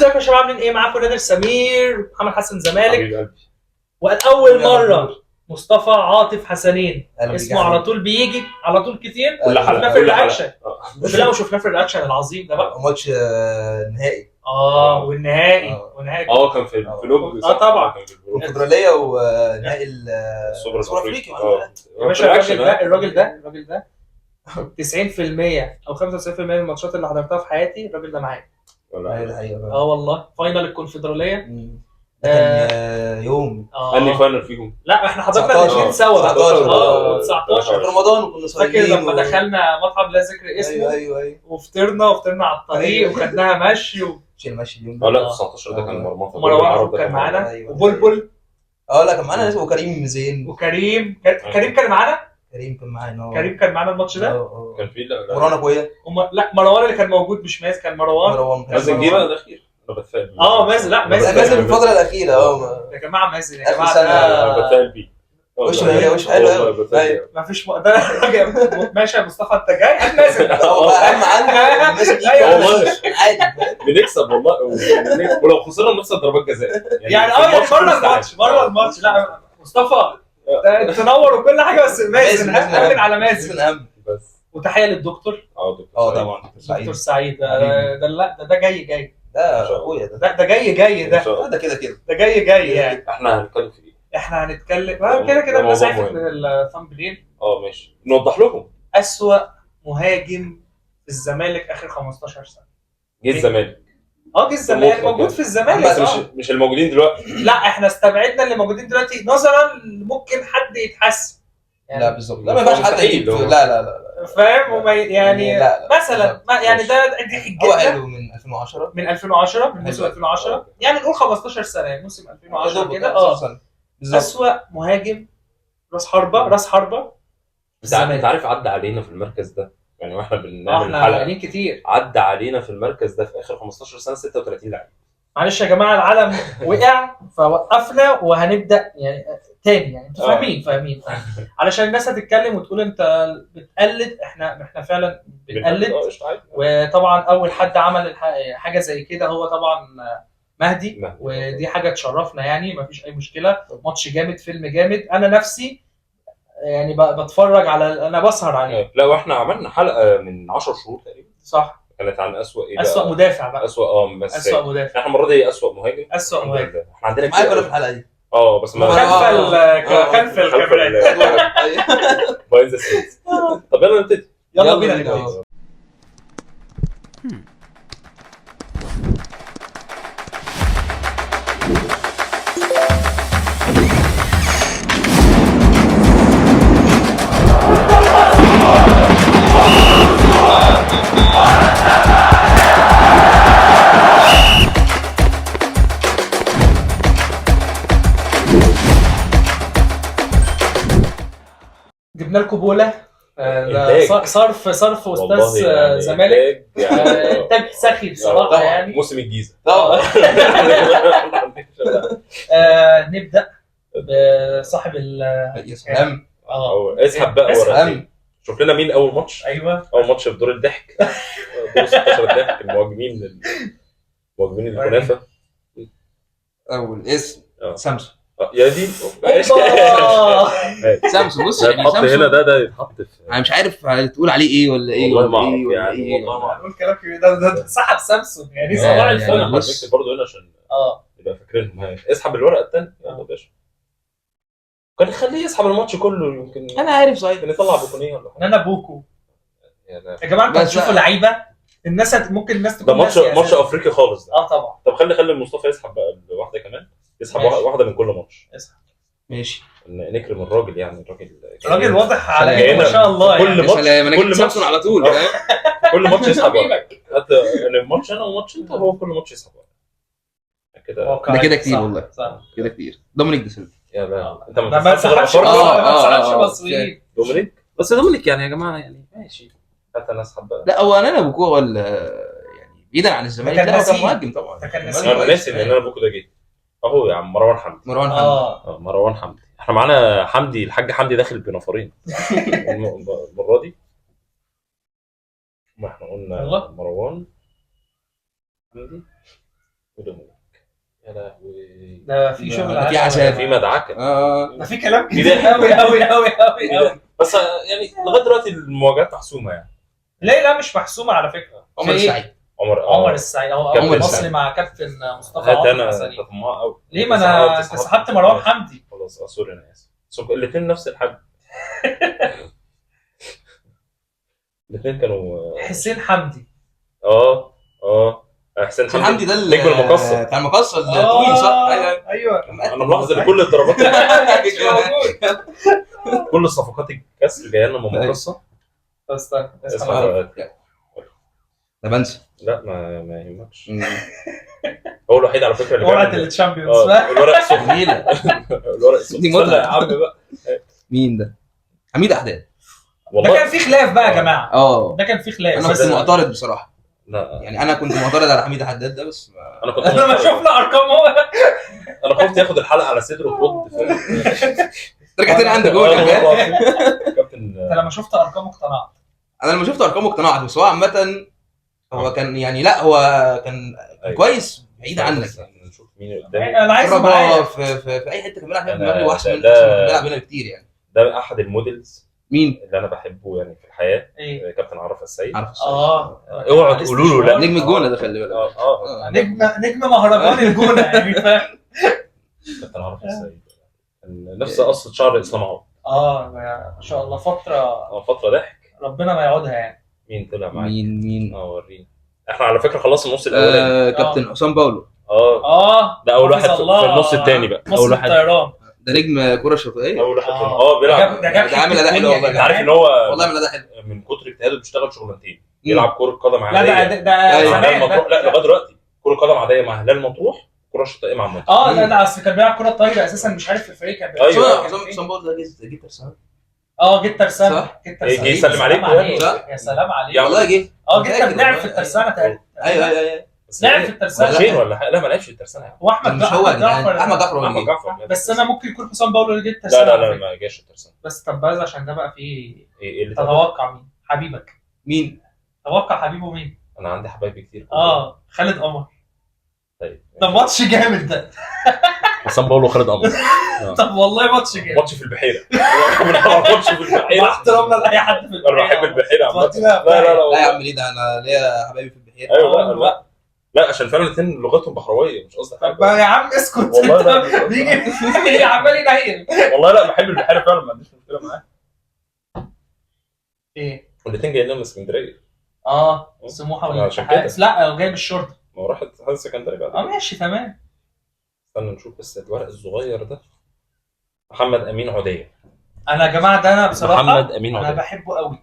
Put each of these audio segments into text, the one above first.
ازيكم يا شباب عاملين ايه؟ معاكم نادر سمير محمد حسن زمالك. حبيب قلبي. واول مره مصطفى عاطف حسنين أهلا بيك اسمه يا على حبيبي. طول بيجي على طول كتير. كل شفناه حلقه في كل الرياكشن. حلقه لا وشفناه في الرياكشن العظيم ده بقى. ماتش نهائي والنهائي والنهائي كان في الفلوج طبعا. كان في الفلوج. الكونفدراليه ونهائي السوبر الافريقي يا باشا الراجل ده 90% او 95% من الماتشات اللي حضرتها في حياتي الراجل ده معايا. والله فاينل الكونفدراليه ده كان يوم انهي فاينل فيهم؟ لا احنا حضرنا الاثنين سوا 19 في رمضان وكنا فاكر لما دخلنا مطعم لا ذكر اسمه. ايوه وفطرنا على الطريق وخدناها مشي ماشي اليوم لا 19 ده كان مرمطه. ومروان كان معانا وبلبل. لا كان معانا اسمه كريم زين وكريم كان معانا. كريم كان معانا الماتش ده. كان في مروان اخويا. لا مروان اللي كان موجود مش ماز كان مروان مازن جه بقى الاخير. انا بتفائل مازن لا مازن في الفتره الاخيره يا جماعه مازن يا آخر جماعه سنة. انا بتفائل بيه. وش حلو قوي. ما فيش ماشي يا مصطفى انت جاي هات مازن. هو اهم عنده الناس دي والله عادي. بنكسب والله ولو خسرنا بنخسر ضربات جزاء يعني بره الماتش لا مصطفى تنور وكل حاجه بس مازن هنقول على مازن اهم بس. وتحيه للدكتور طبعا دكتور سعيد ده جاي ده اخويا ده جاي ده كده ده جاي يعني. احنا هنتكلم في ايه؟ احنا هنتكلم كده الناس عرفت من الثامبلين. ماشي نوضح لكم. اسوأ مهاجم في الزمالك اخر 15 سنه جه الزمالك. جه الزمالك موجود في الزمالك بس مش الموجودين دلوقتي. لا احنا استبعدنا اللي موجودين دلوقتي نظرا ممكن حد يتحسن يعني. لا بالظبط لا ما ينفعش حد يجيب لا فاهم وما يعني لا مثلا يعني دي هو حجتنا حلو من 2010 من موسم 2010 يعني نقول 15 سنه يعني موسم 2010 كده اسوأ مهاجم راس حربه انت عارف عدى علينا في المركز ده يعني واحنا بنعمل حلقه كتير عدى علينا في المركز ده في اخر 15 سنه 36 لاعب. معلش يا جماعه العالم وقع فوقفنا وهنبدا يعني تاني يعني انتوا فاهمين علشان الناس هتتكلم وتقول انت بتقلد. احنا فعلا بنقلد. وطبعا اول حد عمل حاجه زي كده هو طبعا مهدي ودي حاجه تشرفنا يعني مفيش اي مشكله. ماتش جامد فيلم جامد انا نفسي يعني بتفرج على انا بسهر عليه. لا واحنا عملنا حلقه من 10 شهور تقريبا صح كانت عن اسوأ اسوأ مدافع بقى بس اسوأ مدافع. احنا المره دي اسوأ مهاجم احنا عندنا معاك ولا في الحلقه دي بس ما خلف الكاميرات باين ذا سينز. طب يلا نبتدي. يلا بينا نبتدي. جبنا لكم بوله صرف استاذ يعني زمالك انتاج سخي بصراحه يعني موسم الجيزه. نبدا بصاحب اسلام اسحب بقى ورا. شوف لنا مين اول ماتش. ايوه اول ماتش في دور الضحك دور 16 الضحك المهاجمين الكنافه. اول اسم سامسون يا دي سامسون. بص يعني يتحط هنا ده يتحط في انا مش عارف هتقول عليه ايه ولا ايه والله ما اعرف يعني والله ما هنقول كلام كبير ده صاحب سامسون يعني صباح الفل. انا بكتب برضه هنا عشان يبقى فاكرينهم. اسحب الورقه الثانيه يلا يا باشا. كان خليه يسحب الماتش كله يمكن انا عارف صحيح كان يطلع بوكونيه ولا حاجه. انا بوكو يا جماعه انتوا بتشوفوا لعيبه الناس ممكن الناس تكون ماتش افريقي خالص ده. طبعا. طب خلي مصطفى يسحب بقى واحده كمان يسحب واحده من كل ماتش. اسحب ماشي نكرم الراجل يعني الراجل واضح على ما شاء الله كل ماتش كل سامسون على طول كل ماتش يسحب حتى يعني الماتش انا وماتش انت هو كل ماتش يسحب كده. ده كده كتير والله كده كتير. دومينيك دي سيلفا يا بقى انت ما تسحبش مصريين. دومينيك بس دومينيك يعني يا جماعه يعني ماشي حتى انا اسحب بقى. لا هو انا بوكو ولا يعني بعيدا عن الزمالك لا هو كان مهاجم طبعا. انا ناسي ان انا بوكو ده جه اهو يا عم مروان حمدي. احنا معانا حمدي الحاج حمدي داخل بنفرين المره دي. ما احنا قلنا مروان حمدي يا لهوي، ده في شغل ده في عشوائي. عشان. في مدعكه. ده في كلام كتير قوي قوي قوي قوي قوي. بس يعني لغايه دلوقتي المواجهات محسومه يعني. ليه لا مش محسومه على فكره. عمر في إيه؟ السعيد. عمر السعيد هو كابتن اول مصري السعيد. مع كابتن مصطفى هات عاطف انا حسني. طماع قوي. ليه ما انا انت سحبت مروان حمدي. خلاص سوري انا اسف. الاثنين نفس الحجم. الاثنين كانوا حسين حمدي. حسين حسين حمدي ده نجم المقصه بتاع المقصه الطويل صح؟ ايوه انا ملاحظ ان كل الضربات مش موجود. كل الصفقات الكسر جايه لنا من المقصه. استنى ده بنسى. لا ما يهمكش. هو الوحيد على فكره اللي ورقه بيعمل الشامبيونز الورق السخن. جميله. الورق السخن. دي متعة. استنى يا عم بقى. مين ده؟ حميد احداد. ده كان في خلاف بقى يا جماعه. اه ده كان في خلاف. انا كنت معترض بصراحه. لا يعني انا كنت معترض على حميد حداد ده بس انا كنت انا لما شفنا ارقام هو انا خفت ياخد الحلقه على صدره وترد. ترجع تاني عندك جول كابتن. انت لما شفت ارقام اقتنعت. انا لما شفت ارقامه اقتنعت بس هو عامه هو كان يعني لا هو كان كويس بعيد عنك. نشوف مين قدامي. انا عايز معايا في اي حته كان بيلعب فيها أنا- دماغه واحسن من ده- بيلعب هنا كتير يعني. ده احد المودلز مين؟ اللي انا بحبه يعني في الحياه. ايه كابتن عرفة السيد. عارف اوعوا تقولوا له لا. نجم الجونه ده خلي بالك. نجم مهرجان الجونه يعني فاهم. كابتن عرفة السيد نفس قصه شعر اسلام عوض. ما شاء الله فتره ضحك. ربنا ما يعودها يعني. مين طلع معاك؟ مين؟ وريني. احنا على فكره خلصنا النص الاولاني. كابتن حسام باولو. ده اول واحد حفظ في الله. النص الثاني بقى. اول واحد الطيران. ده نجم كره شاطئيه. اول واحد ده بيلعب. جاب عامل اداء حلو والله. انت عارف ان هو والله عامل اداء حلو. من كتر اجتهاده بيشتغل شغلانتين. يلعب كره قدم لا عاديه ده مع أيوة. هلال زمان مطروح. ده. لا لغايه دلوقتي كره قدم عاديه مع هلال مطروح. كره شاطئيه مع المنتخب. لا اصل كان بيلعب كره طايره اساسا مش عارف في الفريق كان بيلعب. أيوة. حسام باولو ده جه ترسانة. جه ترسانة. صح؟ جه يسلم عليك. صح؟ يا سلام عليك. يا والله جه. جه لعب في الترسانة تقريبا. ايوه لعب في الترسانة. ماتشين ولا حاجه. لا ما لعبش في الترسانة يعني. واحمد مش هو جعفر. احمد جعفر احمد جعفر. بس انا ممكن يكون حسام باولو اللي جه الترسانة. لا ما جاش الترسانة. بس طب بس عشان ده بقى فيه ايه اللي تتوقع مين حبيبك. مين؟ توقع حبيبه مين. انا عندي حبايبي كتير. خالد قمر. طيب ده ماتش جامد ده. حسام باولو وخالد قمر. طب والله ماتش جامد. ماتش في البحيره. ماتش في البحيره. مع احترامنا لاي حد في انا بحب البحيره عامه. لا لا يا عم ليه ده انا ليا حبايبي في البحيره. ايوه لا عشان فعلا الاثنين لغتهم بحرويه مش قصدي طب حاجه. يا عم اسكت. والله لا. بيجي عمال ينيل. والله لا بحب البحيره فعلا ما عنديش مشكله معاه. ايه والاثنين جايين من اسكندريه. سموحه عشان والاتحاد. لا جايب الشرطه. ما هو راحت اتحاد اسكندريه بعد. ماشي تمام. استنى نشوف بس الورق الصغير ده. محمد امين عديه. انا يا جماعه ده انا بصراحه محمد امين انا عديه بحبه قوي.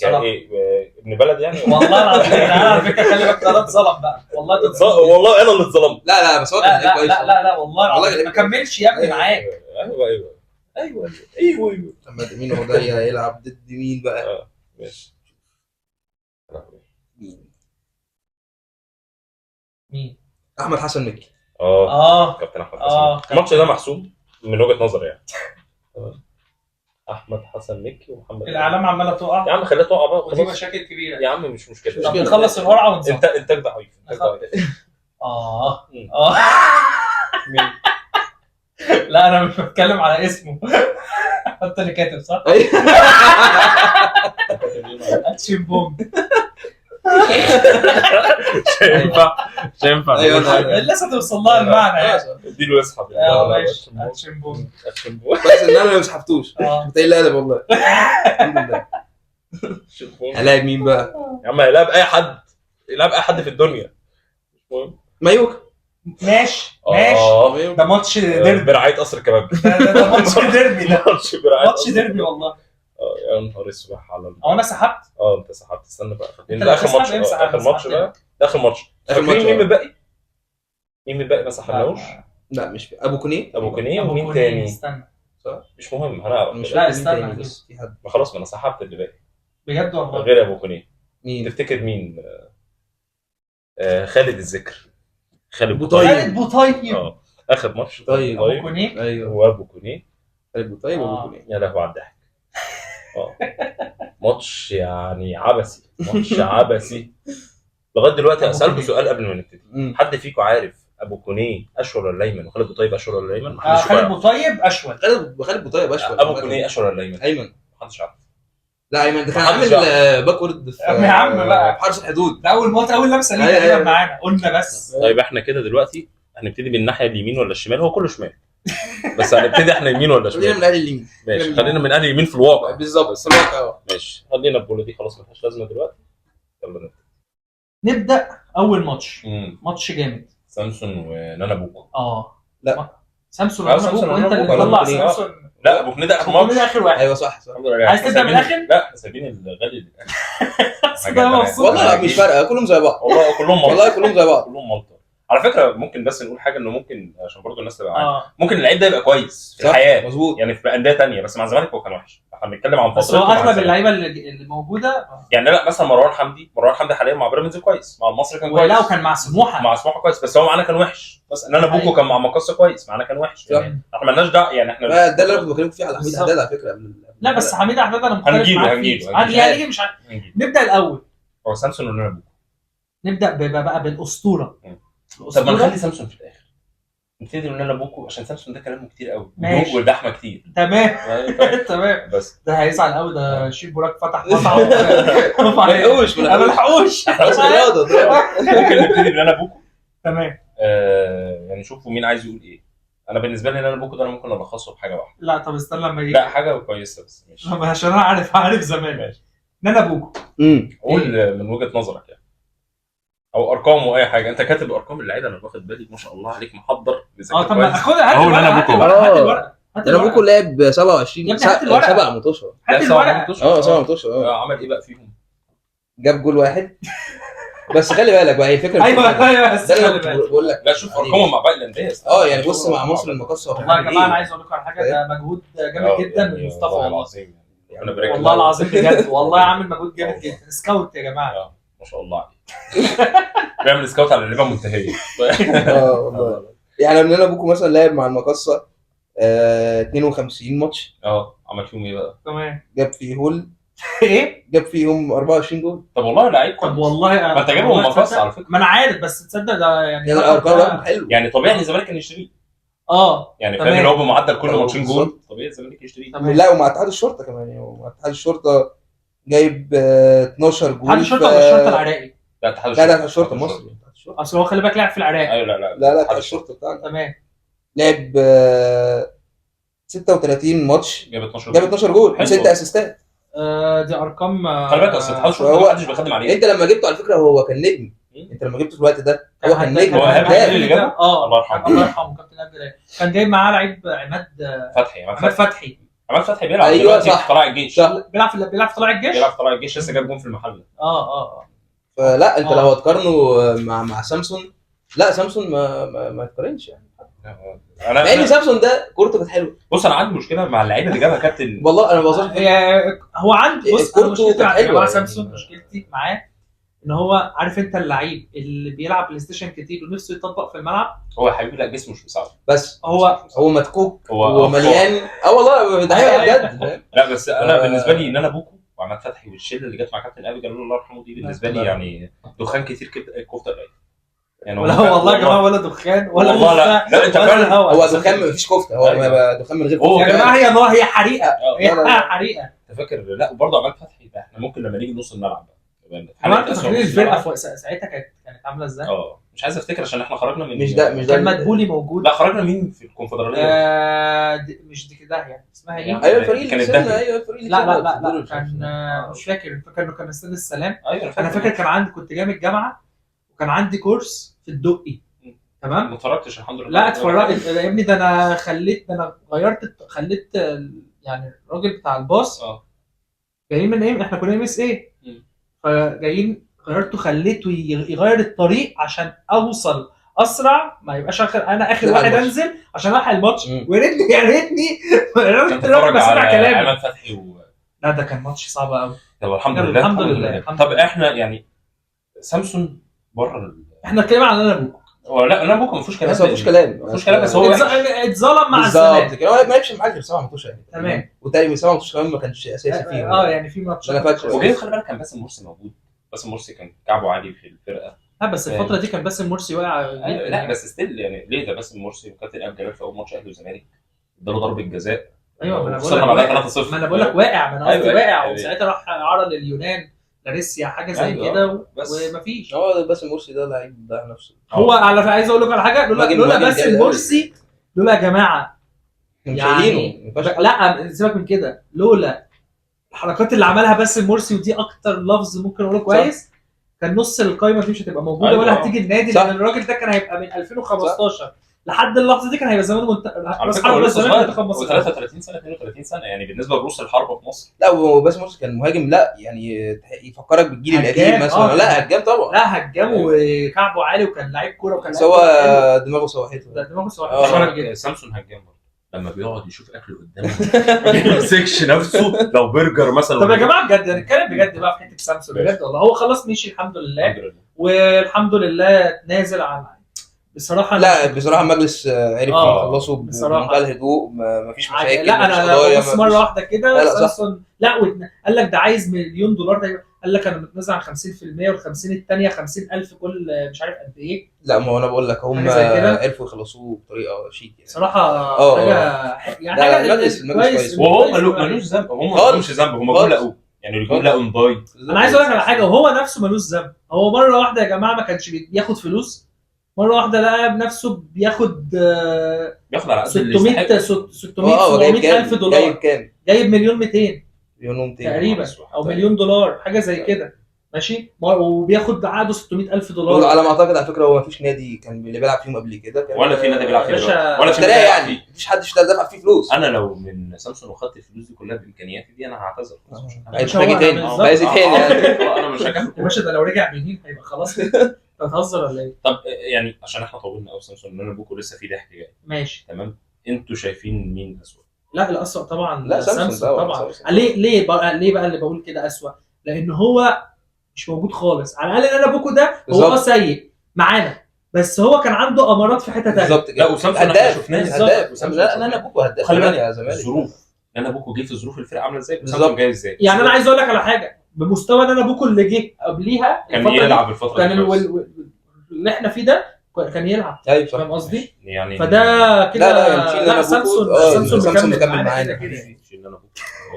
يعني ايه ابن بلد يعني. والله العظيم انا على فكره خلي بالك ده اتظلم بقى والله والله انا اللي اتظلمت. لا بس هو كان لا كويس. لا والله والله العظيم ما كملش يا ابني معاك. ايوه محمد امين عديه هيلعب ضد مين بقى؟ ماشي. مين؟ احمد حسن مكي. كابتن احمد حسن. الماتش ده محسوم من وجهه نظري يعني. احمد حسن مكي ومحمد. الاعلام عماله تقع يا عم خليها تقع بقى ودي خلاص. مشاكل كبيره يا عم مش مشكله. طب نخلص الورقه ونظبط. انتاج ضعيف. مين؟ لا انا مش بتكلم على اسمه. انت اللي كاتب صح؟ اتشيمبوم. مش هينفع. لسه توصل لها المعنى يعني. اديله اسحب. ماشي اتشيمبوم. بس ان انا ما سحبتوش. كنت قايل لا والله. الحمد لله. هلاعب مين بقى؟ يا عم هيلاعب اي حد. يلعب اي حد في الدنيا. مايوكا. ماشي ده ماتش ديربي برعايه قصر الكباب. ده ماتش ديربي ده ماتش ديربي والله. يا نهار اسود على انا سحبت. انت سحبت. استنى بقى ده اخر ماتش. اخر ماتش بقى ده اخر ماتش. مين الباقي ما سحبناهوش. لا مش في ابو كونيه ومين تاني. استنى مش مهم هنعرف. مش لا استنى بس في حد. ما خلاص ما انا سحبت اللي باقي بجد والله. غير ابو كونيه. مين تفتكر مين؟ خالد الذكر. خالد بوطيب. اخر ماتش. طيب ابو كونيه. ايوه وابو كونيه. خالد بوطيب وابو كونيه. يا لهوي على الضحك. ماتش يعني عبثي. لغايه دلوقتي اسالكم سؤال قبل ما نبتدي. حد فيكم عارف ابو كونيه اشول ولا ايمن وخالد بوطيب اشول ولا ايمن؟ خالد بوطيب اشول. خالد بوطيب اشول. ابو كونيه اشول ولا ايمن؟ ايمن محدش عارف. لا ايمن ده كان عامل باكورد في يا عم بقى حرس الحدود ده اول لمسه ليه تقريبا معانا قلنا. بس طيب احنا كده دلوقتي هنبتدي بالناحيه اليمين ولا الشمال؟ هو كله شمال بس هنبتدي احنا يمين ولا خلينا من شمال؟ اهل اليمين. ماشي خلينا من اهل اليمين في الواقع بالظبط بس الواقع ماشي. خلينا البوله دي خلاص ملهاش لازمه دلوقتي. يلا نبدا اول ماتش. نبدا. ماتش جامد. سامسون ونانا بوكو. لا سامسون ونانا بوكو وانت اللي بوكو. تطلع بوكو. سامسون. لا ابو كونيه ده اخر بوكو ماتش. ده اخر واحد. ايوه صح عايز تبدا من الاخر؟ لا احنا سايبين الغالي ده مبسوط. والله مش فارقه كلهم زي بعض. والله كلهم ملطه. والله كلهم زي بعض. كلهم ملطه. على فكره ممكن بس نقول حاجه انه ممكن عشان برضو الناس تبقى عارفه ممكن اللعيب ده يبقى كويس في الحياه مظبوط يعني في انديه ثانيه بس مع الزمالك هو كان وحش. احنا بنتكلم عن بس هو اغلب اللعيبه اللي موجوده يعني. لا مثلا مروان حمدي حاليا مع بيراميدز كويس، مع المصري كان كويس، ولا وكان مع سموحه كويس، بس هو معانا كان وحش. بس ان انا بوكو كان مع مقصه كويس معانا كان وحش يعني. احنا مالناش دعوه يعني. احنا ده اللي انا كنت بكلمك فيه على حميد حداد على فكره. لا بس حميد حداد انا مختلف معاك. هنجيبه مش نبدا الاول. هو سامسون ولا بوكو؟ نبدا بقى بالاسطوره. طب ما نخلي سامسون في الاخر. نبتدي من انا بوكو عشان سامسون ده كلامه كتير قوي ودحمه كتير. تمام تمام. بس ده هيزعل قوي. ده شيل براك فتح مطعم ما لحقوش ممكن نبتدي من انا بوكو. تمام. يعني شوفوا مين عايز يقول ايه. انا بالنسبه لي انا بوكو ده انا ممكن الخصه بحاجه واحده. لا طب استنى لما يجي. لا حاجه كويسه بس ماشي عشان انا عارف زمان. ماشي. نانا بوكو قول من وجهه نظرك يعني او ارقام او اي حاجه. انت كاتب ارقام اللعيبه انا واخد بالي ما شاء الله عليك محضر. طب ما خدها. هات نانا بوكو. هات الورقه. انا بوكو لعب 27 7 ماتشات. هات الورقه. 7 ماتشات. عمل ايه بقى فيهم؟ جاب جول واحد بس. خلي بالك بقى هي فكره. ايوه بس خلي بالك بقول لك لا شوف ارقامهم مع باقي الانديه. يعني بص مع مصر المقاصه. والله يا جماعه انا عايز اقول لكم على حاجه. ده مجهود جامد جدا من مصطفى والله العظيم بجد. والله عامل مجهود جامد جدا. سكاوت يا جماعه ما شاء الله عليك. بيعمل سكاوت على اللعيبه منتهيه. والله يعني من انا بوكو مثلا لعب مع المقاصه 52 ماتش. عمل فيهم ايه بقى؟ تمام. جاب فيهم ايه؟ جاب فيهم 24 جول. طب والله لعيب طب والله ما انت جايبهم مقص على فكره. ما انا عارف بس تصدق ده يعني الارقام حلو يعني. طبيعي الزمالك كان يشتريه. يعني فاهم اللي هو بمعدل كل ماتشين جول طبيعي الزمالك يشتريه. لا ومع اتحاد الشرطه كمان يعني. ومع اتحاد الشرطه جايب 12 جول. اتحاد الشرطه ولا الشرطه العراقي؟ لا اتحاد الشرطه المصري. اصل هو خلي بالك لعب في العراق. ايوه لا اتحاد الشرطه بتاعنا. تمام. لعب 36 ماتش. جاب 12 جول 6 اسيستات. دي ارقام. خلي بالك اصل اتحاد الشرطه ما حدش بيخدم عليه. انت لما جبته على فكره هو كان نجم. انت لما جبته في الوقت ده هو كان نجم. هو اللي جابه. الله يرحمه. الله يرحمه كابتن عبد. كان جايب معاه لعيب عماد فتحي. بيلعب. ايوه صح. طلع الجيش. بيلعب في طلائع الجيش. لسه جاب جون في المحله. فلا انت لو هتقارنه مع سامسون. لا سامسون ما تقارنش يعني. مع ان سامسون ده كورته كانت حلوه. بص انا عندي مشكله مع اللعيبه اللي جابها كابتن. والله انا بظن هو عندي. بص كورته كانت حلوه مع سامسون. مشكلتي معاه ان هو عارف انت اللعيب اللي بيلعب بلاي ستيشن كتير ونفسه يطبق في الملعب. هو يا حبيبي لا جسمه مش مساعد. بس هو متكوك هو مليان. والله ده حقيقه بجد. لا بس انا بالنسبه لي ان انا بوكو وعماد فتحي والشله اللي جت مع كابتن ابي جلال الله يرحمه دي بالنسبه لي يعني دخان كتير كده كفته قليل يعني. ولا والله يا جماعه ولا دخان ولا لا انت فعلا هو دخان مفيش كفته. هو دخان من غير كفته يا جماعه. هي حريقه. حريقه. انت فاكر. لا وبرضه عماد فتحي ده احنا ممكن لما نيجي نص الملعب انت فاكرين الفرقه ساعتها كانت عامله ازاي؟ مش عايز افتكر عشان احنا خرجنا من مش ده كان مدبولي موجود. لا خرجنا مين في الكونفدراليه؟ مش دي كده يعني اسمها ايه؟ ايوه الفريق كانت لا كان مش فاكر انه كان استاد السلام. ايوه انا فاكر كان عندي كنت جاي من الجامعه وكان عندي كورس في الدقي. تمام. ما اتفرجتش الحمد لله. لا اتفرجت يا ابني. ده انا خليت يعني الراجل بتاع الباص جايين من ايه. احنا كنا MS ايه فجايين غيرته. خليته يغير الطريق عشان اوصل اسرع ما يبقاش انا اخر واحد انزل عشان الحق الماتش. ويا ريتني الراجل بسمع كلامي. عماد فتحي لا ده كان ماتش صعب قوي. يلا الحمد لله. طب احنا يعني سامسون بره احنا اتكلمنا عن انا بوكو. لا انا بوكو ما فيهوش كلام. بس ما فيهوش كلام بس هو اتظلم مع الزمالك. هو ما لعبش معاك غير 7 ماتشات يعني. تمام. وتاني 7 ماتشات كمان ما كانش اساسي فيهم. يعني في ماتش انا فاكر. وجاي خلي بالك كان باسم مرسي موجود. باسم مرسي كان كعبه عالي في الفرقه لا بس الفتره دي كان باسم مرسي واقع أيوة لا بس ستيل يعني ليه ده باسم مرسي وكابتن ايهاب جلال في اول ماتش اهلي والزمالك اداله ضربه جزاء ايوه ما انا بقول وخسرنا بعدها لك 3-0 ما انا بقول لك واقع، ما انا قصدي أيوة، واقع، أيوة. وساعتها راح عرض لليونان لاريسيا حاجه زي أيوة، كده بس. ومفيش. هو باسم مرسي ده لعيب ضيع نفسه. هو على عايز اقول لك على حاجه، لولا باسم مرسي، لولا يا جماعه يعني لا سيبك من كده، لولا الحركات اللي عملها باسم مرسي، ودي اكتر لفظ ممكن اقوله كويس، كان نص القايمه دي مش هتبقى موجوده. أيوة. ولا هتيجي النادي، لان الراجل ده كان هيبقى من 2015 لحد اللحظه دي كان هيبقى زمانه راس حربة الزمالك منتخب مصر. 33 سنه 32 سنه يعني بالنسبه لروس الحربه في مصر. لا هو باسم مرسي كان مهاجم، لا يعني يفكرك بالجيل القديم مثلا. لا هجام طبعا، لا هجام وكعبه عالي وكان لعيب كوره وكان سوى دماغه سوحته. دماغه سوحته. سامسون هجام برضه لما بيقعد يشوف اكل قدامه ما يمسكش نفسه لو برجر مثلا. طب يا جماعه بجد نتكلم بجد بقى في حته سامسون بجد والله، هو خلاص مشي الحمد لله والحمد لله نازل عن بصراحه. لا بصراحه المجلس عرف يخلصوا بمنتهى الهدوء، ما فيش مشاكل. لا انا بص مره واحده كده سامسون لا قال لك ده عايز $1,000,000 ده، قال لك انا متنازل عن 50% وال50 الثانيه 50,000 كل مش عارف قد ايه. لا ما هو انا بقول لك هم عرفوا يخلصوه بطريقه شيك يعني صراحه حاجه يعني حاجه المجلس كويس. وهو ملوش ذنب، هم ما لهمش ذنب، هم جم لقوه يعني اللي جم لقوا نضاي. انا عايز اقول لك على حاجه، وهو نفسه ملوش ذنب. هو مره واحده يا جماعه ما كانش بياخد فلوس، مره واحده لقى بنفسه بياخد على قد 600 700 الف دولار. جايب كام؟ جايب 1,200,000 تقريبا او $1,000,000 حاجه زي كده ماشي، وبياخد عقده $600,000. على ما اعتقد على فكره هو ما فيش نادي كان اللي بيلعب فيهم قبل كده ولا في نادي بيلعب فيه ولا في نادي يعني مفيش حد دافع فيه فلوس. انا لو من سامسون وخدت الفلوس دي كلها بامكانياتي دي انا هعتذر. مش هاجي تاني عايز تاني يعني انا مش هاجي يا باشا، ده لو رجع منين هيبقى خلاص كده. بتهزر ولا ايه؟ طب يعني عشان احنا طولنا قوي سامسون، ان انا بوكو لسه في ضحك جاي ماشي تمام. انتوا شايفين مين اسوء؟ لا الاسوء طبعا لا سامسون طبعا. ليه بقى اللي بقول كده اسوء؟ لان هو مش موجود خالص. على الاقل انا بوكو ده هو سيء معانا، بس هو كان عنده امارات في حته ثانيه بالظبط. لا وسامسون احنا شفناه لا انا بوكو هداف يا زمالك. الظروف انا بوكو جه في ظروف الفرقه عامله ازاي، سامسون جاي ازاي. يعني انا عايز اقول لك على حاجه، بمستوى انا بوكو اللي جه قبليها كان يلعب الفتره كان اللي احنا فيه ده كان يلعب. ايوه فاهم قصدي يعني فده كده. لا سامسون مكمل معانا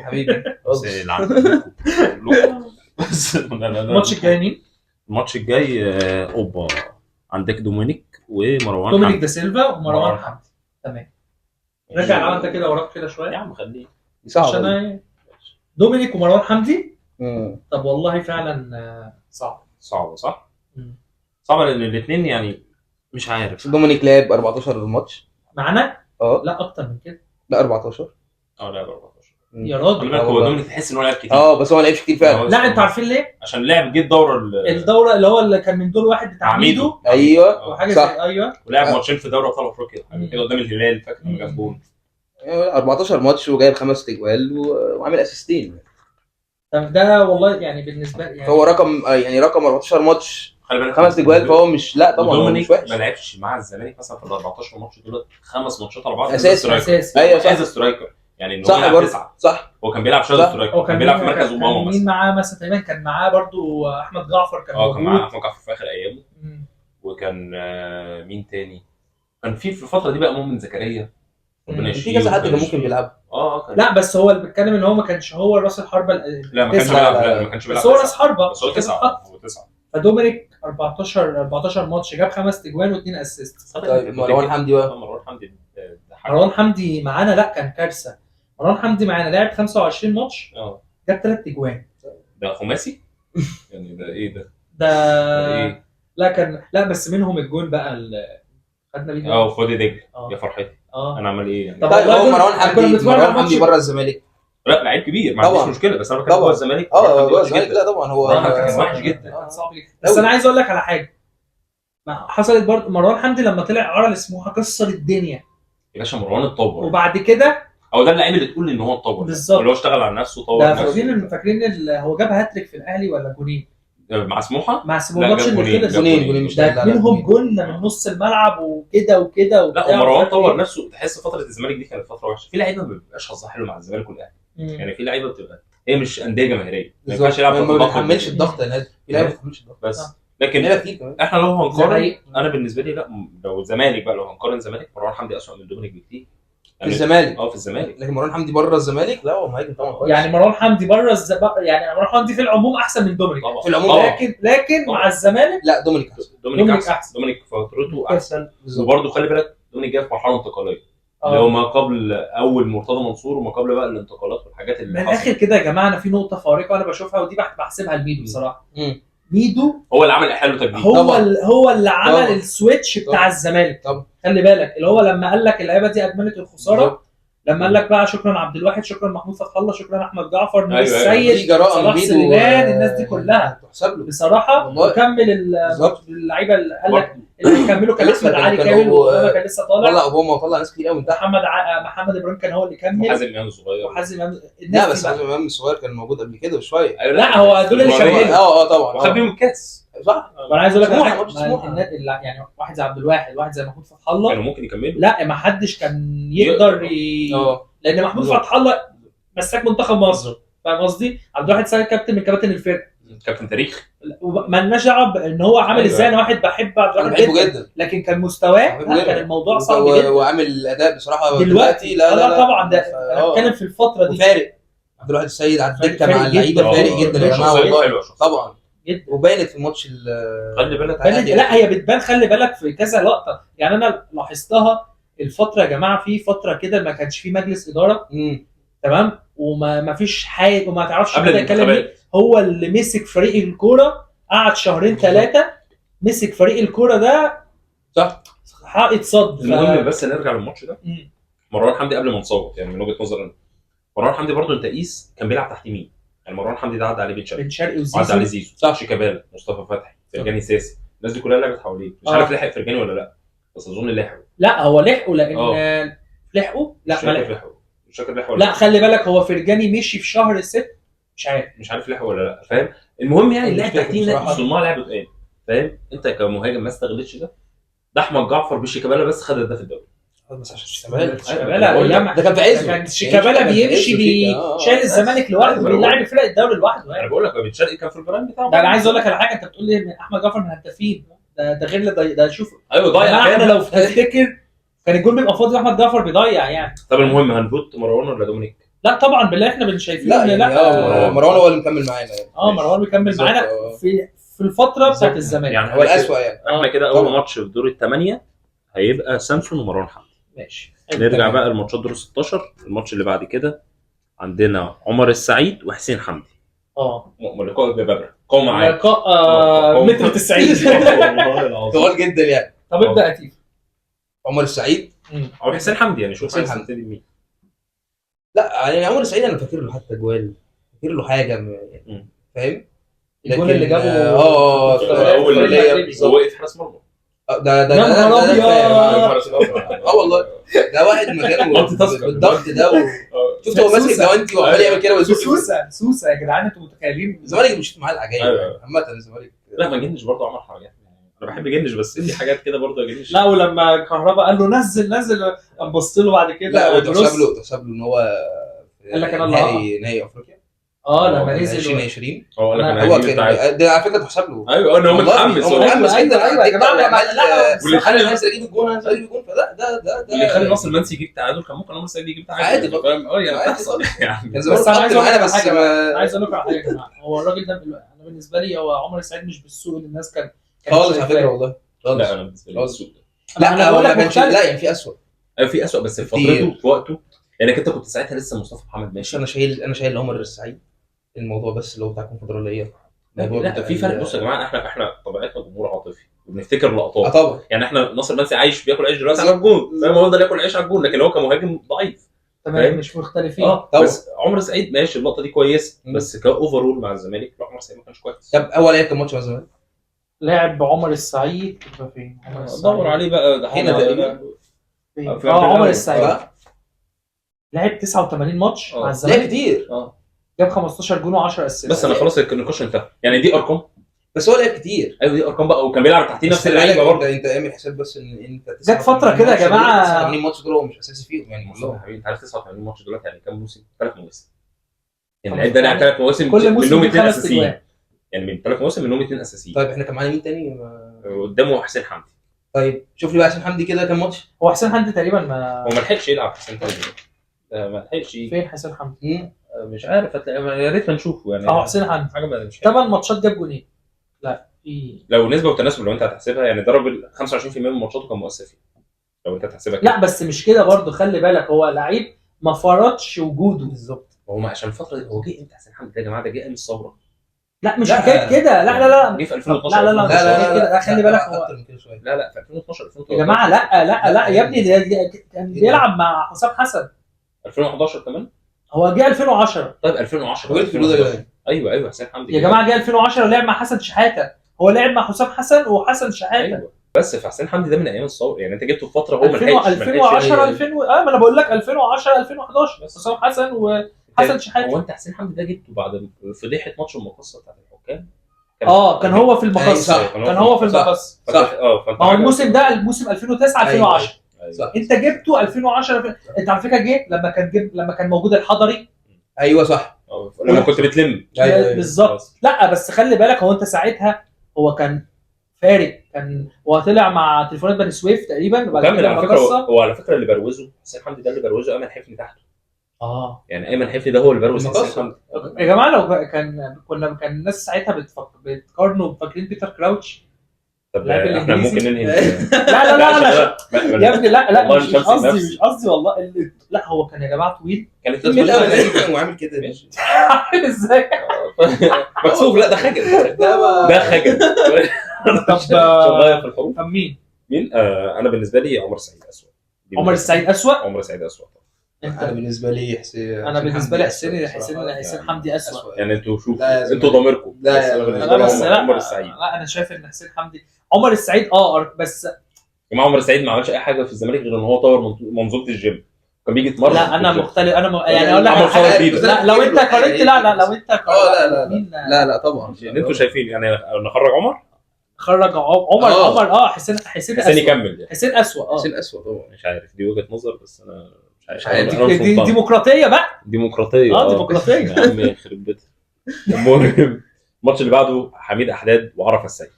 حبيبي الماتش الجاي مين؟ الماتش الجاي اوبا عندك دومينيك ومروان دومينيك دا سيلفا ومروان حمدي. تمام رجع العمل ده كده وراك كده شويه يا عم خليه عشان دومينيك ومروان حمدي. طب والله فعلا صعب صح؟ صعب لان الاثنين يعني مش عارف. دومينيك لعب 14 ماتش معانا؟ لا اكتر من كده. لا 14. لعب 14 يا راجل. هو دومينيك تحس ان هو لعب كتير. بس هو ما لعبش كتير فعلا. لا انتوا عارفين ليه؟ عشان لعب جه الدوره اللي هو اللي كان من دور واحد بتاع ميدو. ايوه وحاجه زي ايوه ولعب ماتشين في دوري ابطال افريقيا كده قدام الهلال، فاكر لما جاب جول 14 ماتش وجايب 5 اجوال وعامل اسيستين. طب ده والله يعني بالنسبه لي يعني هو رقم 14 ماتش 5 اجوال، فهو مش لا طبعا مش وحش. ما لعبش مع الزمالك مثلا في ال 14 ماتش دول 5 ماتشات على بعض اساسي. ايوه صح سترايكر يعني ان هو بيلعب 9 صح. هو كان بيلعب شادو سترايكر، كان بيلعب في مركز اوباما مثلا. مين معاه مثلا تقريبا كان معاه برضو احمد جعفر كان موجود. كان معاه احمد جعفر في اخر ايامه. وكان مين تاني كان في الفتره دي بقى مؤمن زكريا. في كذا حد اللي ممكن يلعب. لا بس هو اللي بيتكلم ان هو ما كانش هو راس الحربه. لا ما كانش بيلعب بس هو راس حربه بس هو 9. فدومينيك 14 ماتش جاب 5 اجوان و2 اسيست. طيب مروان حمدي بقى. مروان حمدي معانا لا كان كارثه. مروان حمدي معانا لعب 25 ماتش جاب 3 اجوان. ده خماسي يعني ده ايه ده إيه؟ لا بس منهم الجون بقى خدنا بيه فودي دجل يا فرحتي. انا عمل ايه يعني. طب هو مروان حمدي بره الزمالك لا لعيب كبير ما عنديش مشكله، بس انا بتكلم جوه الزمالك. جوه الزمالك لا طبعا هو كان وحش جدا صعب جدا. بس انا عايز اقول لك على حاجه حصلت برضه. مروان حمدي لما طلع عرى لسموحه كسر الدنيا يا باشا. مروان اتطور وبعد كده ده اللعيب اللي تقول ان هو اتطور بالظبط، اللي هو اشتغل على نفسه طور نفسه. فاكرين هو جاب هاتريك في الاهلي ولا جونين مع سموحه؟ مع سموحه ماتش اللي خلص جونين مش ده منهم جون من نص الملعب وكده لا ومروان طور نفسه. تحس فتره الزمالك دي كانت فتره وحشه. في لعيبه ما بيبقاش حظها حلو مع الزمالك والاهلي يعني. في لعيبه بتبقى هي مش انديه جماهيريه ما ينفعش يلعب ما بيتحملش الضغط. النادي في لعيبه ما بتتحملش الضغط بس لكن لعيبه كتير كمان. احنا لو هنقارن زمالك. انا بالنسبه لي لا، لو الزمالك بقى، لو هنقارن زمالك مروان حمدي اسوأ من دومينيك بكتير في الزمالك في الزمالك. لكن مروان حمدي بره الزمالك لا هو مهاجم طبعا كويس. يعني مروان حمدي بره يعني مروان حمدي في العموم احسن من دومينيك طبعا في العموم لكن مع الزمالك لا دومينيك احسن. دومينيك احسن. دومينيك فترته احسن. وبرده خلي بالك دومينيك جاي في مرحله انتقاليه اللي هو ما قبل اول مرتضى منصور وما قبل بقى الانتقالات والحاجات اللي من الاخر كده يا جماعه، انا في نقطه فارقه انا بشوفها ودي بحسبها لميدو بصراحه. ميدو هو اللي عمل حلو تجديد. هو اللي عمل السويتش بتاع الزمالك. خلي بالك اللي هو لما قال لك اللعيبه دي ادمنت الخساره، لما قال لك بقى شكرا عبد الواحد، شكرا محمود فتح الله، شكرا احمد جعفر، نور السيد، صلاح سليمان، الناس دي كلها تحسب له بصراحه. وكمل اللعيبه اللي قال لك اللي كملوا كان احمد علي كامل وأوباما كان لسه طالع. والله اوباما طلع ناس كتير قوي من تحت. محمد ابراهيم كان هو اللي كمل. وحازم امام صغير. لا بس حازم امام الصغير كان موجود قبل كده بشويه. لا هو دول اللي كملوا. طبعا وخد بيهم الكاس صح. وانا عايز اقول لك يعني واحد زي عبد الواحد، واحد زي محمود فتح الله كانوا ممكن يكملوا. لا ما حدش كان يقدر لان محمود فتح الله مساك منتخب مصر، فاهم قصدي؟ عبد الواحد سيد كابتن من كباتن الفرقه، كابتن تاريخ. ما لناش دعوه ان هو عامل ازاي. انا واحد بحب عبد الواحد جدا لكن كان مستواه كان الموضوع صعب جدا وعامل اداء بصراحه دلوقتي. لا طبعا ده انا بتكلم في الفتره دي فارق. عبد الواحد السيد على الدكه مع اللعيبه فارق جدا يا جماعه والله طبعا جدا. وبانت في الماتش خلي بالك لا هي بتبان، خلي بالك في كذا لقطه. يعني انا لاحظتها الفتره يا جماعه، في فتره كده ما كانش في مجلس اداره تمام، وما فيش حاجه وما تعرفش حد يتكلم. هو اللي مسك فريق الكوره، قعد شهرين ثلاثه مسك فريق الكوره ده صح حائط صد. المهم بس نرجع للماتش ده. مروان حمدي قبل ما نصوت يعني من وجهه نظري مروان حمدي برضه انت قيس كان بيلعب تحت مين؟ يعني مروان حمدي ده عدى عليه بن شرقي وعدى عليه زيزو صح، شيكابالا، مصطفى فتحي، فرجاني ساسي، الناس دي كلها لعبت حواليه. مش عارف لحق فرجاني ولا لا، بس اظن لحقوا. لا هو لحقوا لان لحقوا لا ما لحقوا. مش فاكر لحقوا ولا لا. خلي بالك هو فرجاني مشي في شهر 6 مش عارف لحقوا ولا لا، فاهم؟ المهم يعني اللعب تحتينا صناع لعبوا ايه، فاهم؟ انت كمهاجم ما استغلتش ده احمد جعفر بشيكابالا بس خد ده في الدوري بس عشان شيكابالا ده كان في عزه. كان شيكابالا بيمشي شايل الزمالك لوحده، بيلاعب فرق الدوري لوحده. انا بقول لك بن شرقي كان في البراند بتاعه. ده انا عايز اقول لك على حاجه، انت بتقول لي احمد جعفر من الهدافين، ده غير ده شوف. ايوه ضايع. انا لو تفتكر كان الجول بيبقى فاضي واحمد جعفر بيضيع يعني. طب المهم هنفوت مروان ولا دومينيك؟ لا طبعا بالله احنا بنشايفين لا مروان هو اللي مكمل معانا يعني. مروان بيكمل معانا في الفتره بتاعت الزمالك يعني هو الاسوء يعني. احنا كده اول ماتش في دور الثمانيه هيبقى سامسون ومروان حمدي. ماشي. نرجع بقى لماتشات دور 16. الماتش اللي بعد كده عندنا عمر السعيد وحسين حمدي. لقاء ببابرة لقاء معايا لقاء متر 90 طوال جدا يعني. طب ابدا اتيف عمر السعيد او حسين حمدي يعني شوف حسين حمدي مين. لا يعني عمر السعيد انا فاكر له حتى جوال، فاكر له حاجه يعني فاهم. الجول اللي جابه اول اللي وقف حارس مرمى ده والله ده واحد مكانه بالضبط ده شفت هو ماسك جوانتي وعمال يعمل كده سوسه يا جدعان انتوا متخيلين الزمالك مش معاه العجايب عامه الزمالك. لا ما جنش برضه عمل حاجات، انا بحب جنش بس في حاجات كده برضه جنش. لا ولما كهربا قال له نزل بص له بعد كده لا وتحسب له ان هو قال لك انا نهائي افريقيا لما نزل 2020 هو كان ده على فكره تحسب له. ايوه انا هو متحمس جدا. ايوه يا جماعه واللي خلى الناس يجيب الجون فده ده اللي خلى ناصر منسي يجيب تعادل كان ممكن ناصر يجيب تعادل عادي فاهم. يعني بس انا عايز اقول لك عايز اقول لك على حاجه يا جماعه. هو الراجل ده انا بالنسبه لي هو عمر السعيد مش بالسوق اللي الناس كانت خالص على فكره والله. لا انا بالنسبه لي بالسوق لا هو ما كانش لا يعني في اسوء بس في فترته في وقته يعني انت كنت ساعتها لسه مصطفى محمد ماشي. انا شايل عمر السعيد الموضوع بس اللي هو بتاع الكونفدراليه. لا في فرق. بص يا جماعه احنا طبيعتنا جمهور عاطفي وبنفتكر لقطات. طبعا يعني احنا ناصر منسي عايش بياكل عيش دلوقتي على الجون فاهم، هو يفضل ياكل عيش على الجون لكن هو كمهاجم ضعيف تمام مش مختلفين. بس عمر السعيد ماشي اللقطه دي كويس بس كاوفرول مع الزمالك لا عمر السعيد ما كانش كويس. طب اول لعب كان ماتش مع الزمالك لاعب عمر السعيد فين؟ دور عليه بقى ده هنا تقريبا. عمر السعيد لعب 89 ماتش مع الزمالك كتير. جاب 15 جون و10 اسيست. بس انا خلاص النقاش انتهى يعني دي ارقام بس هو لعب كتير. ايوه دي ارقام بقى وكان بيلعب تحتيه نفس اللعيبه برضه. انت اعمل حساب بس ان انت جت فتره كده يا جماعه 89 ماتش دول هو مش اساسي فيهم يعني كلهم. انت عارف 89 ماتش دلوقتي يعني كام موسم؟ 3 مواسم يعني اللعيب ده لعب 3 مواسم كل موسم منهم 2 اساسيين يعني من 3 مواسم منهم 2 اساسيين. طيب احنا كان معانا مين تاني قدامه حسين حمدي. طيب شوف لي بقى حسين حمدي كده كام ماتش. هو حسين حمدي تقريبا ما هو ما لحقش يلعب حسين حمدي ما لحقش. فين حسين حمدي؟ مش عارف هتلاقي، يا ريت ما نشوفه يعني. حسين حمدي حاجه مش 8 ماتشات جاب جونين. لا في لو نسبه وتناسب لو انت هتحسبها يعني ضرب 25% من ماتشاته كان مؤثر فيه لو انت هتحسبها كده. لا بس مش كده برضه، خلي بالك هو لعيب ما فرضش وجوده. بالظبط. هو عشان الفتره دي هو جه امتى حسين حمدي ده يا جماعه؟ ده جه ايام الثوره. لا مش لا. حكايه كده، لا جه في 2012. لا كده خلي بالك هو اكتر من كده شويه. لا في 2012 يا جماعه لا يا ابني كان بيلعب مع حسام حسن 2011 كمان. هو جه 2010. طيب 2010 وين في الوضع؟ ايوه حسين حمدي يا جماعه جه 2010 ولعب مع حسن شحاته. هو لعب مع حسام حسن وحسن شحاته. ايوه بس في حسين حمدي ده من ايام الثوره يعني. انت جبته في فتره هو ما لحقش 2010 2000 ما انا بقول لك 2010 2011 حسام حسن وحسن شحاته. هو انت حسين حمدي ده جبته بعد فضيحه ماتش المقصه بتاعت الحكام. كان هو في المقص. كان هو في المقص صح. ما هو الموسم ده الموسم 2009 2010. صح. انت جبته 2010 انت على فكره جه لما كان موجود الحضري. ايوه صح. لما كنت بتلم بالظبط. لا بس خلي بالك هو انت ساعتها هو كان فارق، كان هو طلع مع تليفونات بني سويف تقريبا وبعد كده على فكره هو على فكره اللي بروزه حسين حمدي ده اللي بروزه ايمن حفني تحته. يعني ايمن حفني ده هو اللي بروز حسين حمدي. يا جماعه لو كان الناس ساعتها بتقارنوا فاكرين بيتر كراوتش. طب احنا ممكن ننهي لا يا ابني لا مش قصدي والله لا هو كان يا جماعه طويل. كانت الناس وعامل كده ازاي مكسوف. لا ده خجل. ده خجل. طب شغال في الحروف. طب مين انا بالنسبه لي عمر السعيد اسوء. عمر السعيد اسوء. عمر السعيد اسوء. انا بالنسبه لي حسين حمدي اسوء. يعني انتوا شوفوا انتوا ضميركم. لا عمر السعيد. لا انا شايف ان حسين حمدي عمر السعيد بس يا جماعه عمر السعيد ما عملش اي حاجه في الزمالك غير ان هو طور منظومه الجيم. كان بيجي يتمرن. لا انا مختلف. يعني اقول لك لا لو انت قارنت لو انت لا طبعا يعني انتوا شايفين يعني نخرج عمر. خرج عمر حسين يكمل. حسين اسوء. حسين اسوء طبعا. مش عارف دي وجهه نظر بس انا مش عارف. دي ديمقراطيه بقى. ديمقراطيه. ديمقراطيه يا عم يخرب بيتها. المهم الماتش اللي بعده حميد احداد وعرفه السيد.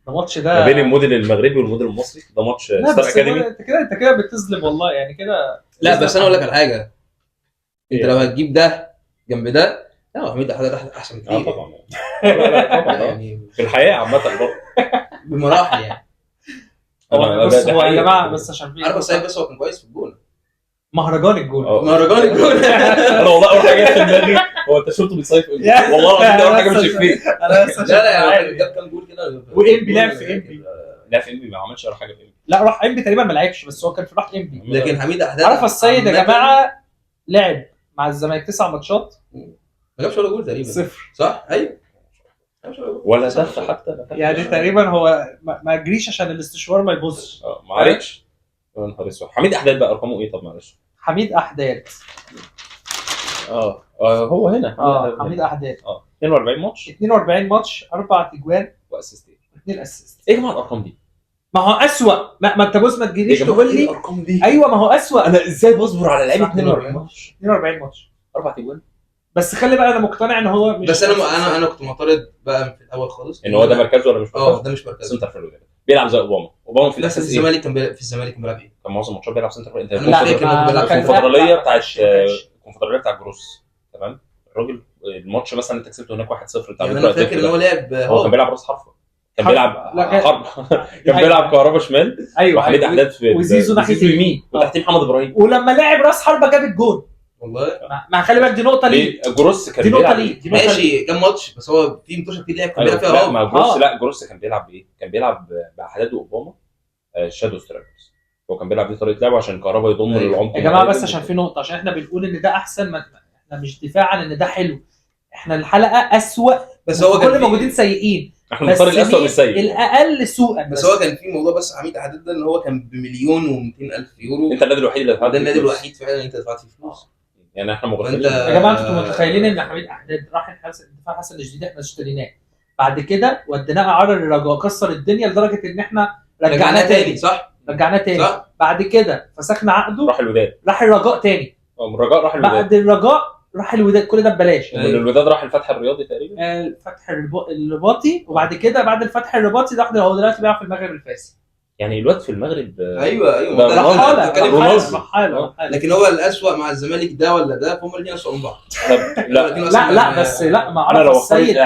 الماتش ده ما بين الموديل المغربي والموديل المصري. ده ماتش ستار اكاديمي. انت كده بتظلم والله يعني كده. لا بس انا اقول لك على حاجه. انت لو هتجيب ده جنب ده لا حميد احداد احسن كتير. طبعا. طبعا يعني في الحياه عامه برضه بمراحل يعني. هو يا جماعه بس عشان عارف السيد بس هو كان كويس في الجون. مهرجان الجون. انا والله اول حاجه في دماغي هو انت شفته بيصيف والله العظيم اول حاجه مش فيه. لا جاب كام جول كده. وامبي لعب في امبي. لا في امبي ما عملش ولا حاجه في امبي. لا راح امبي تقريبا ما لعبش بس هو كان في راح امبي. لكن حميد احداد عرفه السيد يا جماعه لعب مع الزمالك 9 ماتشات ما جابش ولا جول تقريبا. 0 صح. ايوه ولا دخل حتى. يعني تقريبا هو ما جريش عشان الاستشوار ما يبصش. ما عرفش. يا نهار اسود. حميد احداد بقى ارقامه ايه؟ طب معلش. حميد احداد هو هنا حميد احداد 42 ماتش 4 تجوان واسيستين 2 اسيست. ايه يا جماعه الارقام دي؟ ما هو اسوأ. ما انت بص ما تجيليش تقول لي الارقام دي. ايوه ما هو اسوأ. انا ازاي بصبر على لعيب 42 ماتش 4 تجوان؟ بس خلي بقى انا مقتنع ان هو مش. بس انا كنت معترض بقى في الاول خالص ان هو ده مركزه ولا مش مركزه. ده مش مركزه. سنتر فيلد بيلعب زي اوباما في الاساس. الزمالك كان في الزمالك بيلعب ايه؟ كان معظم الماتشات بيلعب سنتر فيلد. انت الكونفدراليه بتاعت تمام. الراجل الماتش مثلا انت كسبته هناك 1-0 بتاع انا فاكر ان هو لعب. هو كان بيلعب راس حربه. كان بيلعب كان بيلعب كهربا شمال. ايوه حميد احداد في وزيزو ناحيه اليمين وتحتيه محمد ابراهيم. ولما لعب راس حربه جاب الجول والله. ما خلي بالك دي نقطه ليه. جروس كان بيلعب ماشي كام ماتش بس هو في ماتش كتير لعب كان بيلعب فيها اهو. جروس لا جروس كان بيلعب بايه؟ كان بيلعب باحداد واوباما شادو سترايكرز. هو كان بيلعب دي طريقه لعبه عشان كهربا يضم للعمق. يا جماعه بس عشان في نقطه عشان احنا بنقول ان ده احسن. ما احنا مش دفاعا ان ده حلو. احنا الحلقه اسوأ بس هو كل موجودين سيئين. احنا بنختار الاسوأ بالسيء. الاقل سوءا. بس هو كان في موضوع بس حميد احداد ده ان هو كان بمليون و200,000 يورو. انت النادي الوحيد اللي دفعت. ده النادي الوحيد فعلا انت دفعت فيه فلوس. يعني احنا مغفلين. يا جماعه انتوا متخيلين ان حميد احداد راح دفاع حسن الجديد احنا اشتريناه بعد كده وديناه اعاره للرجاء كسر الدنيا لدرجه ان احنا رجعناه تاني. صح. بعد كده فسخنا عقده راح الوداد. راح الرجاء تاني. الرجاء راح الوداد. بعد الرجاء راح الوداد كل ده ببلاش. من الوداد راح الفتح الرياضي تقريبا، الفتح الرباطي، وبعد كده بعد الفتح الرباطي ده هو دلوقتي بيلعب في المغرب الفاسي. يعني الواد في المغرب ايوه ده رحاله. لكن هو الاسوأ مع الزمالك ده ولا ده؟ هم الاثنين اسوأ من بعض. لا بس لا، ما عرف السيد،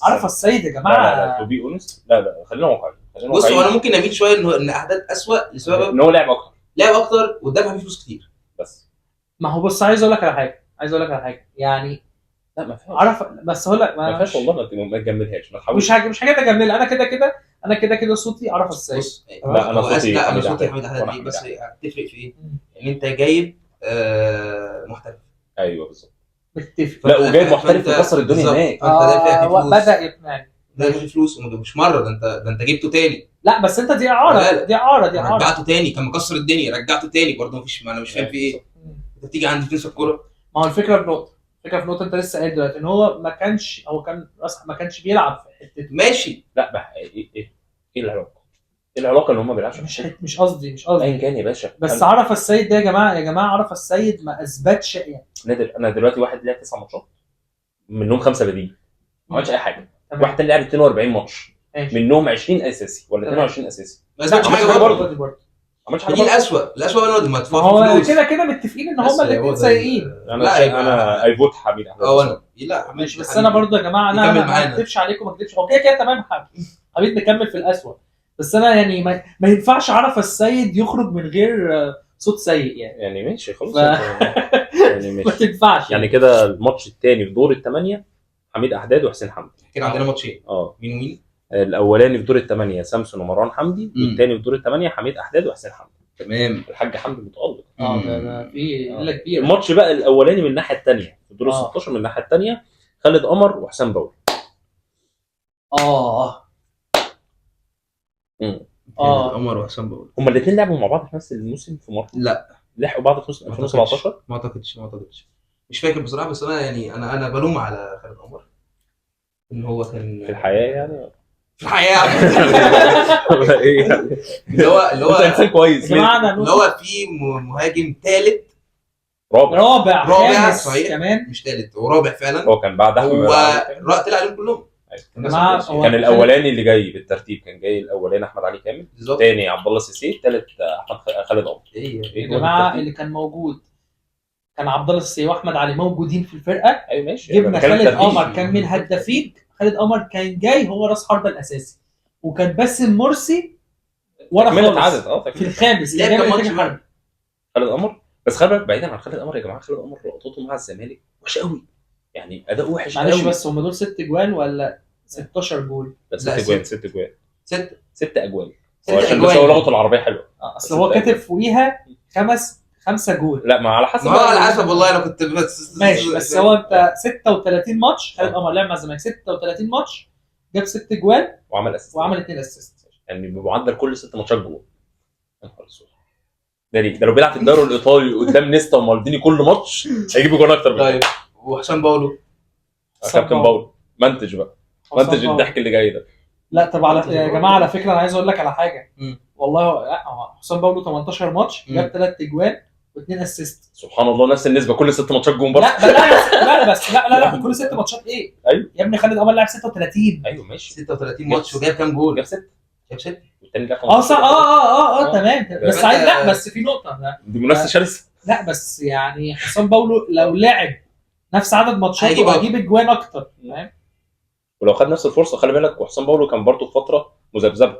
عرف السيد يا جماعه. لا تو بي اونست، لا خلينا واقعيين. بص هو انا ممكن اميل شويه ان احداث اسوأ لسبب ان هو لعب اكتر وقدامها فيه فلوس كتير. بس ما هو بص، عايز اقول لك على حاجه يعني. لا ما فيهاش، عرف بس هقول لك ما فيهاش والله، ما تجملهاش، ما تحاولش. مش حاجه اجملها. انا كده صوتي عرف السيد. لا انا صوتي حميد احمد، بس هتفرق في ايه؟ ان انت جايب محترف. ايوه بالظبط، متفق. لا وجايب محترف يكسر الدنيا هناك. فانت دافع فيه فلوس، بدا يقنعني. ده فيه فلوس، مش مره، ده انت جبته تاني. لا بس انت دي اعاره. رجعته تاني، كان مكسر الدنيا، رجعته تاني برضه مفيش. انا مش فاهم في ايه. انت بتيجي عند تنسى الكوره. ما هو الفكره في نقطه انت لسه قايل دلوقتي ان هو ما كانش بيلعب في حته. ماشي. لا بقى ايه العلاقه؟ ايه العلاقه ان هم ما بيلعبش؟ مش قصدي ايا كان يا باشا. بس عرف السيد ده يا جماعه عرف السيد ما اثبتش يعني. نادر، انا دلوقتي واحد لعب 9 ماتشات منهم 5 بديل، ما عملش اي حاجه. واحد تاني لعب 42 ماتش منهم 20 اساسي ولا 22 اساسي، ما اثبتش حاجه برضه. عملش حاجه. دي الاسوء انا ما تدفع هو كده متفقين ان هم الاثنين سيئين. انا ايفوت حميد احمد. لا مش بس انا برضه يا جماعه انا ما اكذبش عليكم، ما اكذبش. هو كده تمام. حبيبي نكمل في الاسوء، بس انا يعني ما ينفعش عرف السيد يخرج من غير صوت سيء يعني ماشي خلاص يعني ما تنفعش يعني كده. الماتش الثاني في دور الثمانيه حميد احداد وحسين حمدي. كان عندنا ماتشين. مين ومين؟ الاولاني في دور الثمانيه سامسون ومروان حمدي، والثاني في دور الثمانيه حميد احداد وحسين حمدي. تمام. الحاج حمدي متالق. ده في قله كبيره. الماتش بقى الاولاني من الناحيه الثانيه في دور 16 من الناحيه الثانيه خالد قمر وحسام باول. قمر وحسام باول هما الاثنين لعبوا مع بعض في نفس الموسم في مره؟ لا لحقوا بعض في 2017. ما اعتقدش مش فاكر بصراحه، بس انا يعني انا بلوم على خالد قمر ان هو كان في الحياه يعني في الحياه ايه يعني اللي هو انسان كويس اللي هو في مهاجم ثالث رابع صحيح كمان، مش ثالث ورابع فعلا. هو كان بعد احمد هو طلع عليهم كلهم. كان الاولاني اللي جاي بالترتيب، كان جاي الاولاني احمد علي كامل، الثاني عبد الله السيسي، الثالث احمد خالد قمر. يا جماعه اللي كان موجود كان عبد الله السيسي واحمد علي موجودين في الفرقه. ايوه ماشي. جبنا خالد قمر كان من هدافين. خالد قمر كان جاي هو راس حربه الاساسي، وكان باسم مرسي ورا خالص في الخامس. خالد قمر. بس خلي بالك بعيدا عن خالد قمر يا جماعه، خالد قمر لقطته مع الزمالك وحشه قوي، يعني اداء وحش قوي. معلش بس هم دول 6 جوان ولا 16 جول؟ لا 6 جوان 6 اجوال 6 اجوال عشان بس هو لغته العربيه حلوه. اصل هو كاتب فوقيها 5 جول. لا ما على حسب والله انا كنت بس ماشي. بس هو انت 36 ماتش خالد قمر لعب مع الزمالك 36 ماتش، جاب 6 جوال وعمل 2 اسيست، يعني بمعدل كل 6 ماتشات جول. يا نهار اسود، ده لو بيلعب في الدوري الايطالي قدام نيستا ومالديني كل ماتش هيجيب جول اكتر من طيب. وحسام باولو كابتن باولو منتج بقى، منتج الضحك اللي جاي ده. لا طب يا جماعه على فكره انا عايز اقول لك على حاجه. والله لا، حسام باولو 18 ماتش جاب 3 اجوان و2 اسيست. سبحان الله نفس النسبه كل 6 ماتشات جون برضه. لا كل 6 ماتشات ايه؟ ايوه يا ابني خالد قمر لعب 36. ايوه ماشي 36 ماتش وجاب كام جول؟ جاب 6 والتاني جاب 5. صح تمام. بس عايز لا بس في نقطه دي منافسه شرسه. لا بس يعني حسام باولو لو لعب نفس عدد ماتشاته هيجيب اجوان اكتر، فاهم؟ ولو خد نفس الفرصه خلي بالك. وحسام باولو كان برضه في فتره مذبذبه،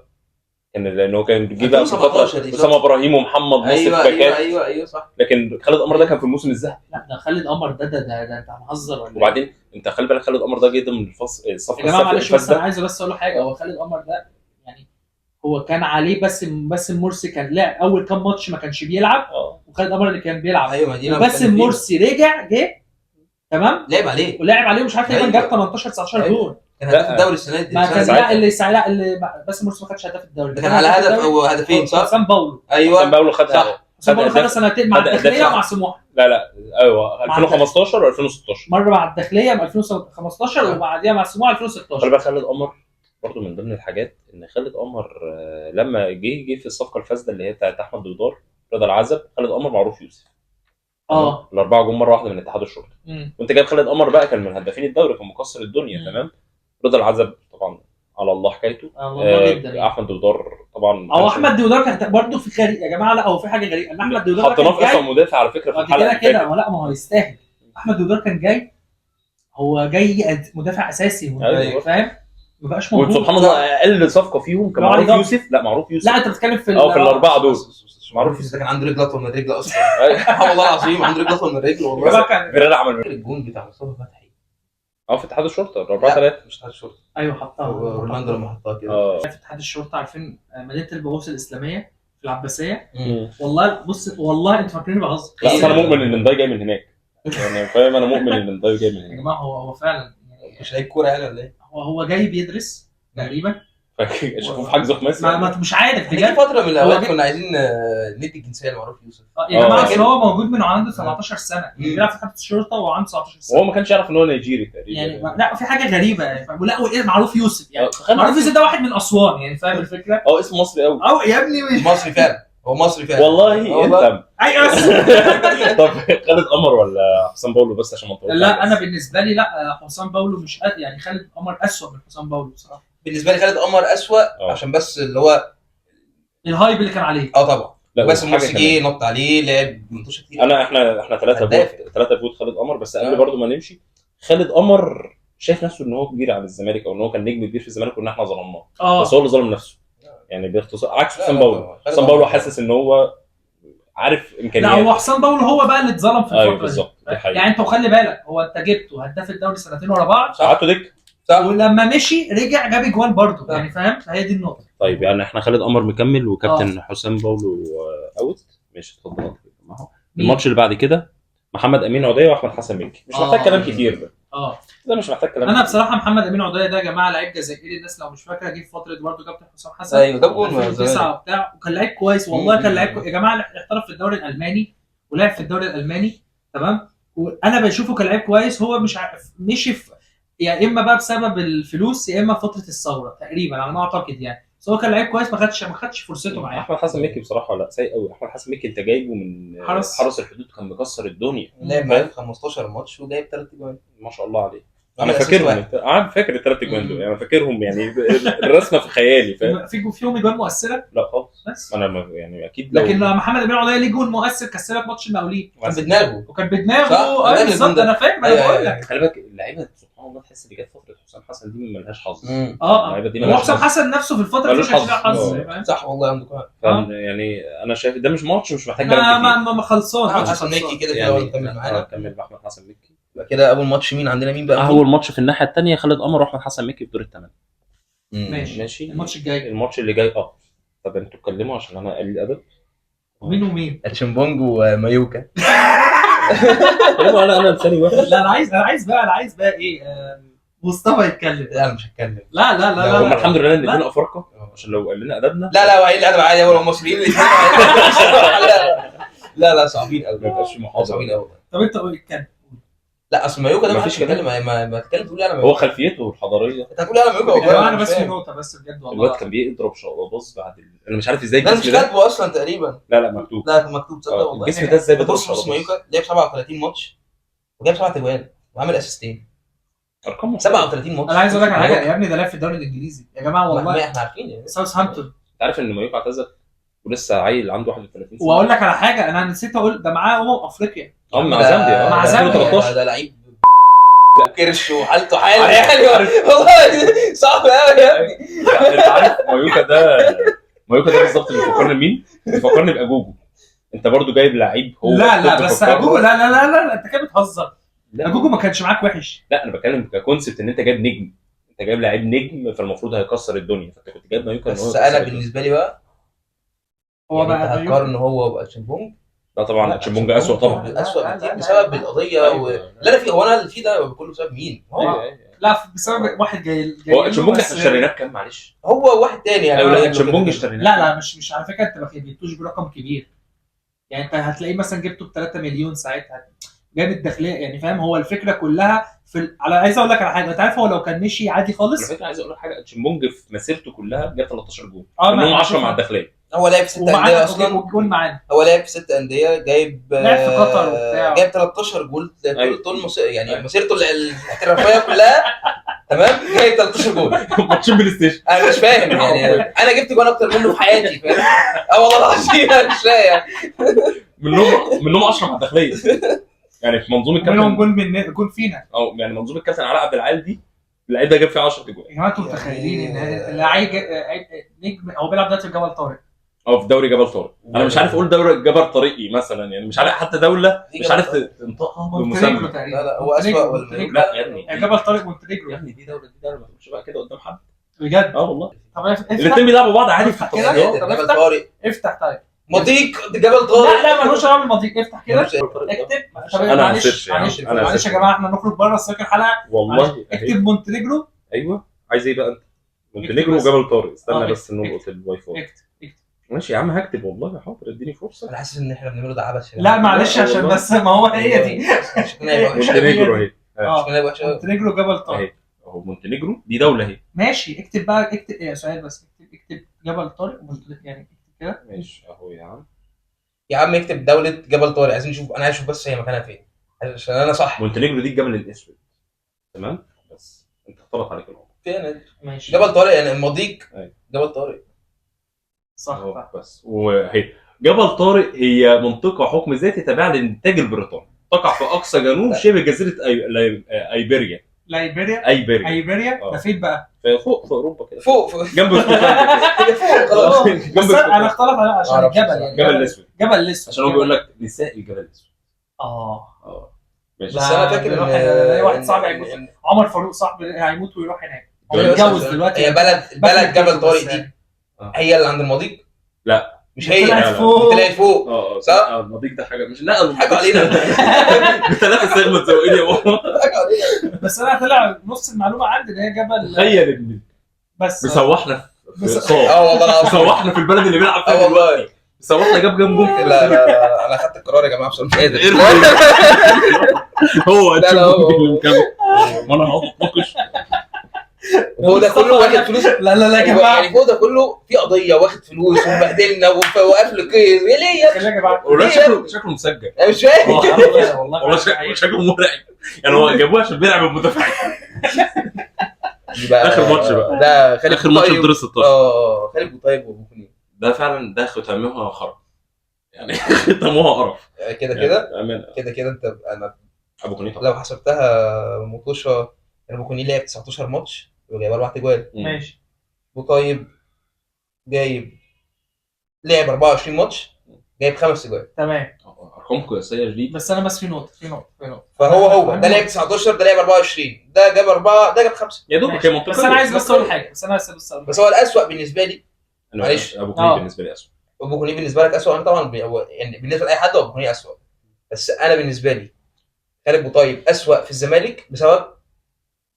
كان لانه كان بيجيب بقى في فتره اسامه ابراهيم ومحمد ناصر في باكات. ايوه صح. لكن خالد قمر ده كان في الموسم الذهبي. لا ده خالد قمر ده انت هنهزر ولا؟ وبعدين انت خلي بالك خالد قمر ده جه ضمن الصفقه يا جماعه معلش بس انا عايز بس اقول له حاجه. هو خالد قمر ده يعني هو كان عليه باسم مرسي كان لعب اول كام ماتش ما كانش بيلعب. وخالد قمر اللي كان بيلعب. ايوه باسم مرسي رجع جه تمام لعب عليه مش عارف تقريبا جاب 18 19 جول. كان هداف الدوري السنه دي. ما كان لا اللي باسم مرسي ما خدش هداف الدوري، كان على هدف او هدفين صح. حسام باولو. حسام باولو خد سنتين مع الداخليه ومع سموحه. لا ايوه 2015 و2016 مره مع الداخليه مع 2015 وبعديها مع سموحه 2016. خلي بالك خالد قمر برضه من ضمن الحاجات ان خالد قمر لما جه في الصفقه الفاسده اللي هي بتاعت احمد دودار رضا العزب، خالد قمر معروف يوسف الاربعه جم مره واحده من اتحاد الشرطه. وانت جايب خالد قمر بقى كان من هدافين الدوري، كان مكسر الدنيا. تمام. رضا العزب طبعا على الله حكايته. جدا. احمد دودار طبعا. او احمد دودار كان برضه في غريب يا جماعه. لا هو في حاجه غريبه ان احمد دودار حطيناه في اصلا مدافع على فكره في الحلقه كده. لا ما هو يستاهل. احمد دودار كان جاي، هو جاي مدافع اساسي. فاهم؟ ما بقاش موجود. سبحان الله اقل صفقه فيهم كان معروف يوسف. لا معروف يوسف. لا انت بتتكلم في في الاربعه دول. معروف يوسف ده كان عنده رجل اطول من الرجل اصلا. والله العظيم عنده رجل اطول من الرجل والله. كان فيريرا عمل الجون بتاع مصطفى فتحي في اتحاد الشرطه 4-3. مش اتحاد الشرطه. ايوه حطها رونالدو لما حطها كده. في اتحاد الشرطه عارفين مدينه البعوث الاسلاميه في العباسيه. والله بص والله انتوا فاكرين بهزر. لا انا مؤمن ان نداي جاي من هناك يعني فاهم. انا مؤمن ان نداي جاي من هناك يا جماعه. هو فعلا مش لعيب كوره يعني ولا ايه؟ هو جاي بيدرس تقريبا. اشوفوا في حجز خماسي. ما مش عارف دي فتره من الاوقات كنا عايزين ندي الجنسيه لمعروف يوسف. يا جماعه اصل هو موجود من عنده 17 سنه بيلعب في اتحاد الشرطه وعنده 19 سنه. وهو ما كانش يعرف ان هو نيجيري تقريبا يعني لا في حاجه غريبه يعني. لا وايه معروف يوسف يعني. معروف يوسف ده واحد من اسوان يعني فاهم الفكره. اسم مصري قوي. يا ابني مش مصري فعلا. هو مصري فعلا والله. انت ايوه. طب خالد قمر ولا حسام باولو بس عشان ما نطولش؟ لا انا بالنسبه لي لا حسام باولو مش يعني خالد قمر اسوء من حسام باولو بصراحه. بالنسبه لي خالد قمر اسوأ عشان بس اللي هو الهايب اللي كان عليه. طبعا. بس الماتش جه نط عليه لعب منتوشه كتير. احنا 3 فوت خالد قمر. بس قبل برضو ما نمشي، خالد قمر شايف نفسه ان هو كبير على الزمالك او ان هو كان نجم كبير في الزمالك وان احنا ظلمناه. بس هو اللي ظلم نفسه يعني باختصار عكس حسام باولو. حسام باولو حاسس ان هو عارف امكانياته. لا هو حسام باولو هو بقى اللي اتظلم في الفتره بالظبط. يعني انت خلي بالك هو انت جبته هداف الدوري سنتين ورا بعض. قعدته دك ولما مشي رجع جاب اجوان برضه يعني فاهم. فهي دي النقطه. طيب يعني احنا خالد قمر مكمل وكابتن حسام باولو اوت. ماشي اتفضل. الماتش اللي بعد كده محمد امين عضيه واحمد حسن مكي. مش محتاج كلام كتير ده. ده مش محتاج كلام. انا بصراحه محمد امين عضيه ده يا جماعه لعيب جزائري. الناس لو مش فاكره جه في فتره برضه كابتن حسام حسن. ايوه ده جول 9 وبتاع وكان لعيب كويس والله. كان لعيب يا جماعه احترف في الدوري الالماني ولعب في الدوري الالماني. تمام. وانا بشوفه كلاعب كويس. هو مش عارف مشي في يا اما بقى بسبب الفلوس يا اما فتره الثوره تقريبا على ما اعتقد يعني. بس هو كان لعيب كويس ما خدش فرصته معاه. احمد حسن مكي بصراحه لا سيء قوي. احمد حسن مكي انت جايبه من حرس الحدود كان مكسر الدنيا. لعب معاه 15 ماتش وجايب 3 جوان ما شاء الله عليه. انا فاكرهم. فاكر ال3 جوان دول. انا فاكرهم يعني الرسمه في خيالي فاهم. فيهم جوان مؤثره؟ لا خالص. بس انا يعني اكيد لكن محمد امين عضيه ليه جون مؤثر كسرك ماتش المقاولين. كان بدماغه وكان بدماغه. بالظبط انا فاهم. انا بقول لك خلي بالك اللعيبه سبحان الله تحس ان جت فتره حسام حسن دي ما لهاش حظ. اللعيبه دي هو حسام حسن نفسه في الفتره دي ما كانش له حظ. صح والله عنده يعني انا شايف ده مش ماتش مش محتاج كلام كتير. ما خلصان. حسن مكي كده يعني نكمل معانا. كمل باحمد حسن مكي. كده اول ماتش مين عندنا مين بقى؟ اول ماتش في الناحيه الثانيه خالد قمر واحمد حسن مكي في دور الثمانيه. ماشي. الماتش اللي جاي طب انتوا اتكلموا عشان انا قليل الادب. مين ومين؟ تشيمبونج ومايوكا. انا لساني وحش. لا انا عايز بقى ايه مصطفى يتكلم. لا انا مش هتكلم. لا هم الحمد لله ان الاثنين افارقه عشان لو قال لنا ادبنا. لا وقايل الادب عادي هو المصريين الاثنين. لا صعبين قوي. ما يبقاش محاضره صعبين قوي. طب انت اتكلم. لا اصل مايوكا ده ما حدش يتكلم. ما تتكلم تقول لي انا هو خلفيته الحضاريه. انت هتقول لي انا مايوكا والله. انا بس في نقطه بس بجد والله. الواد كان بيضرب شقلباز بعد انا مش عارف ازاي الجسم ده. مش كاتبه اصلا تقريبا. لا مكتوب. لا مكتوب تصدق والله. الجسم ده ازاي بيضرب بص مايوكا لعب 37 ماتش وجاب 7 اجوان وعمل اسيستين. ارقام 37 ماتش. انا عايز اقول لك على حاجه يا ابني ده لعب في الدوري الانجليزي يا جماعه والله. احنا عارفين يعني ساوثهامبتون. انت عارف ان مايوكا اعتزل ولسه عيل عنده 31 سنه. واقول لك على حاجه انا نسيت اقول ده معاه افريقيا. مع زامبيا. مع زامبيا. ده لعيب كرش وحالته حاله يعني والله صعب قوي يا ابني. انت عارف مايوكا ده بالظبط اللي بيفكرني بمين؟ بيفكرني باجوجو. انت برضو جايب لعيب هو لا بس اجوجو لا انت كده بتهزر. اجوجو ما كانش معاك وحش. لا انا بتكلم ككونسبت ان انت جايب نجم. انت جايب لعيب نجم فالمفروض هيكسر الدنيا. فانت كنت جايب مايوكا. بس انا بالنسبه لي بقى هو بقى هتقارن هو وتشيمبونج. لا طبعا تشيمبونج اسوء طبعا. اسوء كتير بسبب القضيه لا في هو انا في ده كله بسبب مين؟ لا بسبب واحد جاي هو تشيمبونج احنا اشتريناه بكام معلش؟ هو واحد تاني يعني. لا تشيمبونج اشتريناه. لا مش على فكره انت ما جبتوش برقم كبير. يعني انت هتلاقيه مثلا جبته ب 3 مليون ساعتها جاب الداخليه يعني فاهم. هو الفكره كلها على عايز اقول لك على حاجه. انت عارف هو لو كان مشي عادي خالص. على فكره عايز اقول لك حاجه. تشيمبونج في مسيرته كلها جاب 13 جول. منهم 10 مع الداخليه. هو لعب في 6 انديه ومعانا اصلا. والجول معانا هو لعب في 6 انديه، جايب لعب في قطر وبتاع. جايب 13 جول أيوة. طول يعني مسيرته الاحترافيه كلها. تمام، جايب 13 جول. ماتشين بلاي ستيشن. انا مش فاهم يعني، انا جبت جول اكتر منه في حياتي، فاهم؟ والله العظيم انا مش فاهم. منهم 10 على الداخليه يعني في منظومه منهم كابتن جول فينا. او يعني منظومه كابتن علاء عبد العال دي، اللعيب ده جاب فيه 10 جول. يا جماعه انتوا متخيلين ان اللعيب نجم هو بيلعب دلوقتي في جبل طارق او في دوري جبل طارق. انا مش عارف اقول دوري جبل طريقي مثلا، يعني مش عارف حتى دوله مش عارف تنطقها مونتينيجرو بمسمى. تقريبا. لا هو اسوء ولا لا يا ابني جبل طارق مونتينيجرو يا ابني دي دوله ما تقولش بقى كده قدام حد. بجد. والله طب الاثنين بيلعبوا بعض عادي في كده. التصفيات. طب جبل طارق افتح طيب مضيق جبل طارق. لا ملوش دعوه بالمضيق، افتح كده ملوش- اكتب. طب أنا معلش هسيرش يعني. معلش أنا معلش يا هسيرش. جماعه احنا نخرج بره سياق الحلقه. والله معلش، اكتب مونتينيجرو. ايوه عايز ايه بقى انت؟ مونتينيجرو بس. وجبل طارق. استنى اكتب. بس نلقط الواي فاي. اكتب. ماشي يا عم هكتب والله، حاضر اديني فرصه. انا حاسس ان احنا بنعمله ده عبث. لا معلش عشان والله. بس ما هو هي دي. مونتينيجرو اهي. مونتينيجرو جبل طارق اهي اهو مونتينيجرو دي دوله اهي. ماشي. اكتب بقى اكتب ايه سؤال بس، اكتب جبل طارق يعني اكتب كده. ماشي اهو يا عم. يا عم اكتب دولة جبل طارق، عايزين نشوف. انا عايز اشوف بس هي مكانها فين عشان انا صح. مونتينيجرو دي الجبل الاسود. تمام بس انت اختلط عليك الامر. فين ماشي جبل طارق يعني المضيق. أيوة. جبل طارق صح. اهو بس. وهي جبل طارق هي منطقه حكم ذاتي تابعه للانتاج البريطاني، تقع في اقصى جنوب شبه جزيره ايبيريا. ايبيريا ده فين بقى؟ فوق في اوروبا كده، فوق جنب اسكتلندا. هي فوق خلاص. بس انا اختلط عليه عشان معرفش الجبل بصراحة. يعني جبل الاسود جبل الاسود عشان هو بيقول لك نساء الجبل الاسود. اه ماشي. بس انا فاكر بيروح ان هنا. واحد صاحبي هيموت، عمر فاروق صاحبي هيموت ويروح هناك. هو جبل متجوز الأسود. دلوقتي. هي بلد جبل طارق دي هي اللي عند المضيق. لا مش هي طلعت فوق. طلعت فوق صح؟ المضيق ده حاجه مش لا حاجة علينا. بثلاثه سيجما زوقين يا بابا. حاجة علينا. بس انا طلع نص المعلومه عندي ان هي جبل تخيل ان بس بيسوحنا في بس- صار والله العظيم. بيسوحنا في البلد اللي بيلعب فيها والله. دلوقتي. بيسوحنا جاب جنبه. لا انا خدت القرار يا جماعه بصراحه مش قادر. هو لا، هو. اللي مكمل. وانا هقعد اتناقش. هو ده كله واخد فلوس. لا يا جماعه يعني فوق ده كله في قضيه واخد فلوس وبهدلنا وقفل كيس ليه يا خلينا يا جماعه والله شكله مسجل. انا مش فاهم. والله شكله مرعب. يعني هو جابوه عشان بيلعب المدافعين. آخر ماتش بقى. ده خالد اخر ماتش في دور ال 16. خالد بوطيب وابو كنيف ده فعلا ده ختامها خرب يعني. ختموها قرف كده امانه. كده انت انا ابو كنيف لو حسبتها مطوشه ابو كنيف لعب 19 ماتش وجايب 4 اجوال. ماشي. بوطيب جايب لعب 24 ماتش جايب 5 اجوال. تمام ارقام قياسيه جديد. بس انا بس في نقطه فهو ده لعب 19 ده لعب 24 ده جاب 4 ده جاب 5 يا دوبك هي منطقيه. بس انا عايز بس اقول حاجه بس هو الاسوأ بالنسبه لي. معلش. ابو كنيف بالنسبه لي اسوء. ابو كنيف بالنسبه لك اسوء. انا طبعا يعني بالنسبه لاي حد ابو كنيف اسوء، بس انا بالنسبه لي خالد بوطيب اسوء في الزمالك بسبب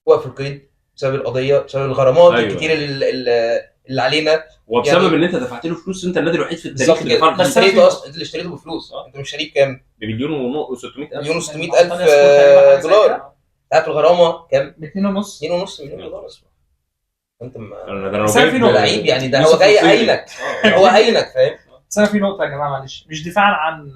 وقف القيد، بسبب القضيه، بسبب الغرامات أيوة. الكتير اللي علينا، وبسبب يعني- ان انت دفعت له فلوس. انت النادي الوحيد في التاريخ اللي بالظبط دفع كده. له بس فلوس اشتريته اصلا، انت اللي اشتريته بفلوس. انت مش شريك كام؟ بمليون و600 الف. مليون و600 الف دولار. عارف الغرامه كام؟ 2.5 مليون دولار. انت بس أنا في نقطة. لعيب يعني، ده هو جاي عينك. هو عينك فاهم. بس انا في نقطه يا جماعه معلش مش دفاعا عن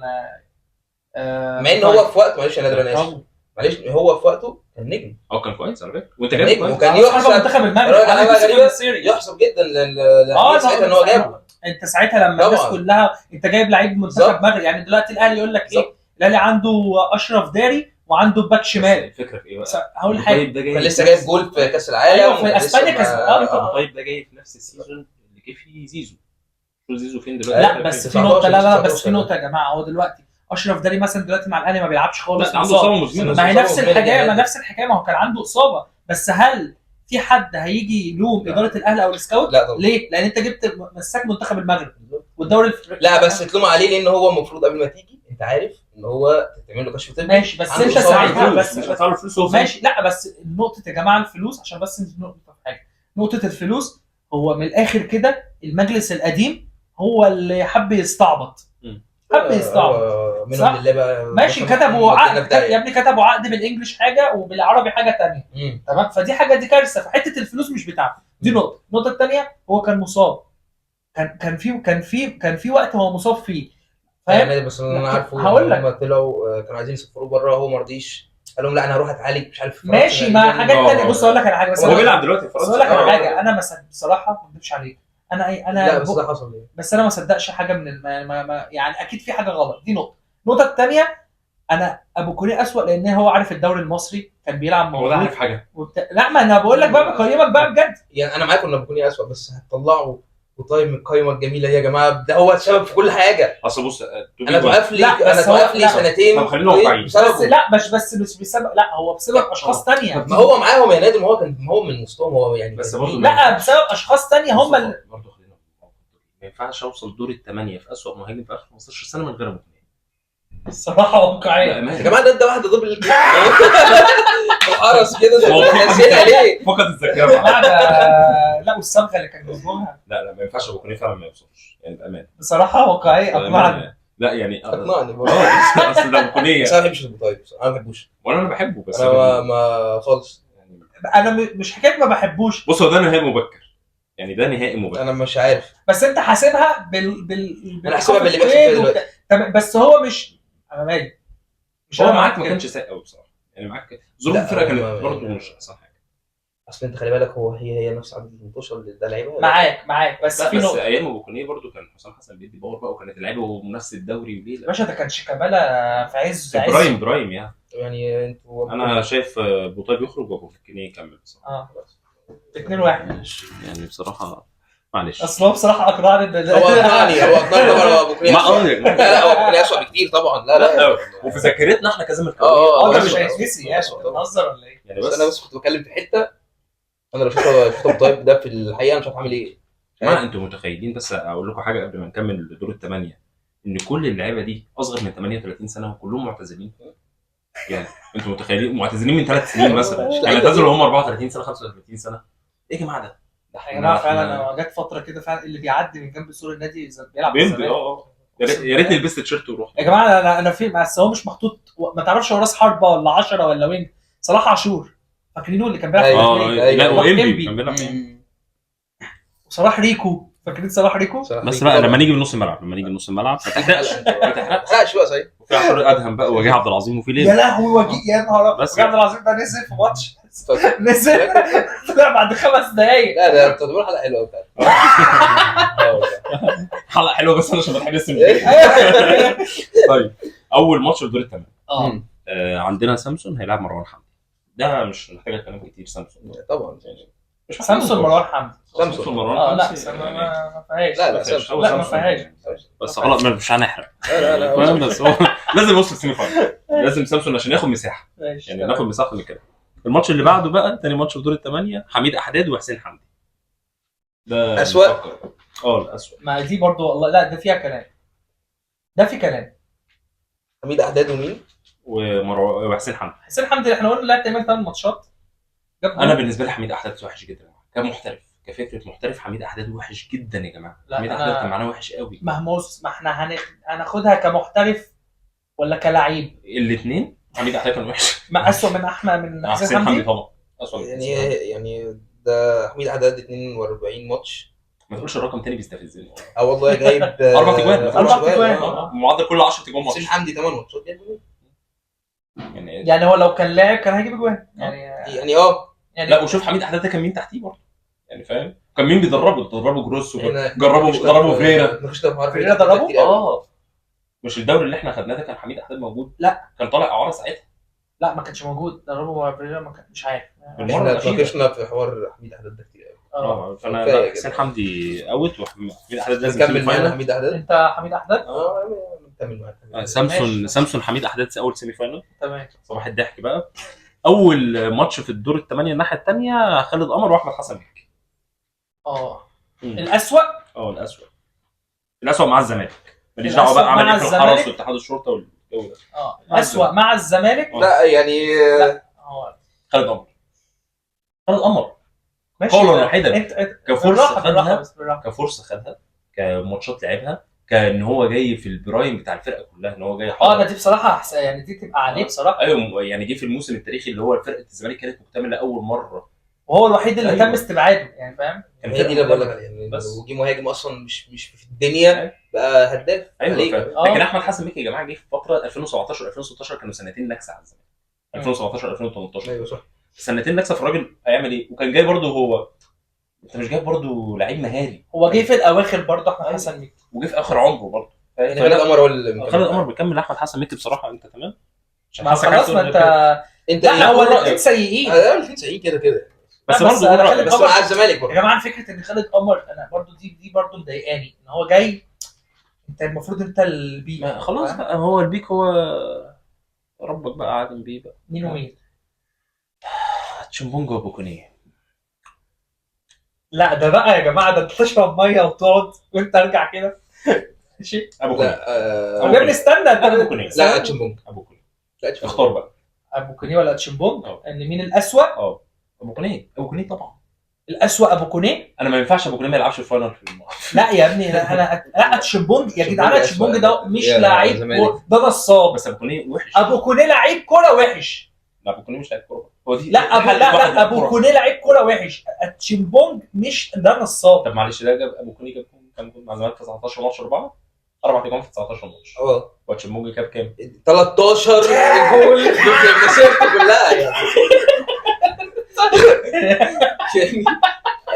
مع ان هو في وقت معلش انا نادر انا اسف معلش هو في وقته كان نجم. كان كويس على فكره وانت كان جايب نجم كويس. وكان يحسب يحسب منتخب المغرب راجل على على غريبة. السيري. يحسب جدا ساعتها ان هو طبعاً. جابه. انت ساعتها لما الناس طبعاً. كلها انت جايب لعيب منتخب بالظبط. مغرب يعني دلوقتي الاهلي يقول لك ايه بالظبط. الاهلي عنده اشرف داري وعنده باك شمال. الفكره في ايه بقى؟ هقول حاجه طيب ده جاي كان لسه جايب جول في كاس العالم. أيوة، في أسبانيا ولسه كاس- ما- طيب ده جاي في نفس السيزون اللي جه فيه زيزو. شو زيزو فين دلوقتي؟ لا بس في 19 نقطه لا بس 19 في نقطه يا جماعه. هو دلوقتي اشرف داري مثلا دلوقتي مع الاهلي ما بيلعبش خالص. لا عنده مصاب. اصابه مزمنه. ما هي نفس مصاب الحكايه ومالي ما نفس الحكايه ما هو كان عنده اصابه. بس هل في حد هيجي يلوم اداره الاهلي او السكاوت؟ لا طبعا. ليه؟ لان انت جبت مساك منتخب المغرب والدوري الافريقي. لا بس تلوم عليه لان هو المفروض قبل ما تيجي انت عارف ان هو تعمل له كشف طبي. ماشي بس عنده انت إصابة ساعتها فلوس. بس مش هدفع له فلوس هو فين؟ ماشي. لا بس نقطه يا جماعه الفلوس عشان بس نقطه في حاجه. نقطه الفلوس هو من الاخر كده المجلس القديم هو اللي حب يستعبط. حب يستعبط هو صح؟ منهم لله بقى. ماشي. مثلاً كتبوا مودينا عقد في داهية. يا ابني كتبوا عقد بالانجلش حاجه وبالعربي حاجه ثانيه. تمام. فدي حاجه دي كارثه. فحته الفلوس مش بتاعته دي نقطه. النقطه الثانيه هو كان مصاب كان في وقت هو مصاب فيه، فاهم؟ يعني بس انا عارفه هقول لك. هم طلعوا كانوا عايزين يسافروا بره، هو ما رضيش، قال لهم لا انا هروح اتعالج مش عارف في فرنسا ماشي مع تقريباً. حاجات تانية. بص اقول لك على حاجه، بس هو بيلعب دلوقتي في بس اقول لك على فرنسا. حاجه، انا مثلا بصراحه ما اكذبش عليك، انا لا بس ده حصل ليه؟ بس انا ما صدقش حاجه من يعني اكيد في حاجه غلط. دي النقطه الثانيه، انا ابو كوني اسوأ لان هو عارف الدوري المصري، كان بيلعب هو ده عارف حاجه. لا ما انا بقول لك بقى بقيمك بقى بجد. يعني انا معاكم ان بكوني اسوء، بس هتطلعوا وطيب من القايمه الجميله دي يا جماعه، ده هو السبب في كل حاجه. اصل بص انا توقف لي لا، بس هو- لا. سنتين طب خلينا واقعيين. بس لا مش بسبب، لا هو بسبب اشخاص تانية. ما هو معاهم يا نادم، هو كان هو من وسطهم هو يعني. بس برضه لا بسبب اشخاص تانية هم اللي برضه خلينا ما ينفعش اوصل دور الثمانيه في اسوء مهاجم في اخر 15 سنه من غير ابو كوني. الصراحه واقعيه. يا جماعه ده واحده دبل وحرس كده نسينا ليه؟ فقد الذاكره. بعد لا والصبغه اللي كان بيجيبوها لا ما ينفعش ابو كوني فعلا ما يوصلش يعني بامان. بصراحه واقعيه اقنعني. لا يعني اقنعني برضه. اصل ده ابو كوني بس انا ما بحبش البطايب، انا ما بحبوش، وانا بحبه بس انا ما خالص يعني انا مش حكايه ما بحبوش، بص هو ده نهائي مبكر، يعني ده نهائي مبكر. انا مش عارف، بس انت حاسبها انا حاسبها باللي بيحصل فيها دلوقتي. بس هو مش انا مالي، مش هو انا معاك ما كده. كانش سيء قوي بصراحه، يعني معاك ظروف لا، الفرقه كانت ما- برضه مش احسن حاجه. اصل انت خلي بالك هي نفس عدد المنتوشه اللي ده لعيبه معاك بس لا في بس نقطه ايام ابو كونيه برضه كان حسام حسن بيدي باور بقى، وكانت اللعيبه ومنافسه الدوري وليه يا لا. باشا، ده كان شيكابالا في عز برايم يعني. يعني انتوا انا شايف بوطيب يخرج وابو كونيه يكمل بصراحه. 2-1 يعني بصراحه معلش. اصل هو بصراحه اقنعني ان هو اقنعني طبعا، هو ابو كونيه أسوأ. لا هو ابو كونيه اسوء بكتير طبعا، لا وفي ذاكرتنا احنا كزملكاويه اه ده لا، مش لا، هيتنسي يا أسوأ طبعا. بتهزر ولا ايه؟ يعني بس انا بس كنت بتكلم في حته، انا لو شفت ابو طيب ده في الحقيقه انا مش عارف اعمل ايه. ما انتوا متخيلين، بس اقول لكم حاجه قبل ما نكمل دور الثمانيه، ان كل اللعيبه دي اصغر من 38 سنه وكلهم معتزلين. يعني انتوا متخيلين معتزلين من 3 سنين مثلا، يعني اعتزلوا هم 34 سنه 35 سنه. ايه يا جماعه ده؟ يا جماعه فعلا انا جت فتره كده فعلا اللي بيعدي من جنب سور النادي بيلعب بيمضي. بالزمالك. يا ريتني لبست تيشيرت وروح. يا جماعه انا في، بس هو مش محطوط، ما تعرفش هو راس حربه ولا 10 ولا وينج. صلاح عاشور فاكرينه اللي كان بيلعب في الزمالك؟ لا صلاح وإنبي إنبي. كان بيلعب فين؟ وصلاح ريكو، فاكرين صلاح ريكو؟ بس بقى لما نيجي من نص الملعب، ما تحرقش بقى صحيح. وفي عاشور ادهم بقى وجيه عبد العظيم وفي يا ليه. لهوي يا نهار بس وجيه عبد العظيم ده نزل في ماتش نزل طلع بعد 5 دقايق. لا ده انت بتقول حلقه حلوه بتاعت حلقه حلوه بس انا عشان بحب اسم. طيب اول ماتش في دور الثمانيه عندنا سامسون هيلعب مروان حمدي. ده مش محتاج كلام كتير. سامسون طبعا مش سامسون مروان حمدي. سامسون مروان لا حمدي. ما فيهاش. لا سامسون. لا ما فيهاش. بس خلاص مش هنحرق. لا بس هو لازم يوصل سيمي فاينل، لازم سامسون عشان ياخد مساحه، ماشي يعني ناخد مساحه من كده. الماتش اللي بعده بقى تاني ماتش في دور الثمانيه، حميد احداد وحسين حمدي. ده أسوأ؟ الأسوأ. ما دي برضو والله، لا ده فيها كلام، ده في كلام. حميد احداد ومين؟ وحسين حمدي. حسين حمدي اللي احنا قلنا لعب تقريبا 8 ماتشات. انا بالنسبه لي حميد احداد وحش جدا كمحترف، كفكره محترف. حميد احداد وحش جدا يا جماعه. حميد احداد كان معانا وحش قوي. ما احنا هناخدها كمحترف ولا كلاعب؟ الاثنين. حميد احداد كان وحش. ما اسوء من احمد من حسين حمدي طبعا اسوء. يعني ده حميد احداد 42 ماتش. ما تقولش الرقم تاني بيستفزني. والله جايب 4 تجوان. اه. معدل كل 10 تجوان ماتش. حسين حمدي 8 ماتشات يعني هو لو كان لاعب كان هيجيب اجوان يعني لا وشوف حميد احداد ده كان مين تحتيه برضه، يعني فاهم؟ كان مين بيدربه جروس يعني جربوا فيرا. فيرا دربه. مش الدوري اللي احنا خدناه ده كان حميد احداد موجود؟ لا كان طالع اعاره ساعتها. لا ما كانش موجود. دربه فيرا ما كان مش عارف. احنا اتناقشنا في حوار حميد احداد ده كتير قوي. فانا حسين حمدي اوت وحميد احداد لازم نكمل معانا حميد احداد. انت حميد احداد نكمل معانا سامسون حميد احداد اول سيمي فاينل. تمام. صباح الضحك بقى. اول ماتش في الدور الثمانيه الناحيه الثانيه خالد قمر واحمد حسن مكي. الاسوأ مع الزمالك. ماليش دعوه بقى عمل ايه في الحرس واتحاد الشرطه والجو ده. الاسوأ مع الزمالك. لا يعني خالد قمر ماشي. قولا واحدا. كفرصه خدها كماتشات لعبها، كان هو جاي في البرايم بتاع الفرقه كلها، ان هو جاي ده دي بصراحه يعني دي تبقى عليه بصراحه. ايوه يعني جه في الموسم التاريخي اللي هو فرقه الزمالك كانت مكتمله اول مره وهو الوحيد اللي أيوة. تم استبعاده يعني فاهم. هي دي اللي بقول لك عليها يعني بس. لو جه مهاجم اصلا مش في الدنيا بقى هداف. ايوه عليك. لكن احمد حسن مكي يا جماعه جه في فتره 2017 2016 كانوا سنتين نكسه على الزمالك. 2017 2018 ايوه صح. سنتين نكسه، في الراجل هيعمل ايه؟ وكان جاي برضه هو، انت مش جايب برضه لعيب مهاري، هو جه في الاواخر برضه احمد حسن مكي، وجه في اخر عمره برضه. يعني خالد قمر هو اللي خالد قمر بيكمل احمد حسن مكي بصراحه. انت تمام عشان ما حاسك خلاص ما انت لا هو الاثنين سيئين. انا الاثنين سيئين كده بس لا، بس برضه أنا خالد بس قمر- مع الزمالك يا برضه. جماعه فكره ان خالد قمر انا برضه دي برضه مضايقاني ان هو جاي، انت المفروض انت البيك خلاص فاهم؟ بقى هو البيك هو ربك بقى عادم بيه بقى. مين ومين؟ تشمبونجا وابو كونيه. لا ده بقى يا جماعه ده انت تشرب ميه وتقعد وانت ارجع كده ماشي. ابو كونيه. لا طب يا ابني استنى أبو كونيه. لا تشمبونج. ابو كونيه. لا تشمبونج. اختار بقى. ابو كونيه ولا تشمبونج؟ اه. ان مين الاسوأ؟ ابو كونيه. ابو كونيه طبعا. الاسوأ ابو كونيه. انا ما ينفعش ابو كونيه ما يلعبش الفاينل في لا يا ابني لا تشمبونج يا جدعان، تشمبونج تشمبونج أسوأ. ده مش يا لعيب زمالك. ده نصاب. بس ابو كونيه وحش. ابو كونيه لعيب كوره وحش. لا ابو كونيه مش لعيب كوره. هو دي لا ابو حل واحد لا ابو كورة. كونيه لعيب كوره وحش. تشمبونج مش ده نصاب. طب معلش ده جاب ابو كونيه جاب كام جول مع الزمالك في 19 ماتش 4 اجوان في 19 ماتش. وتشمبونج جاب كام؟ 13 جول في مسيرته كلها يعني.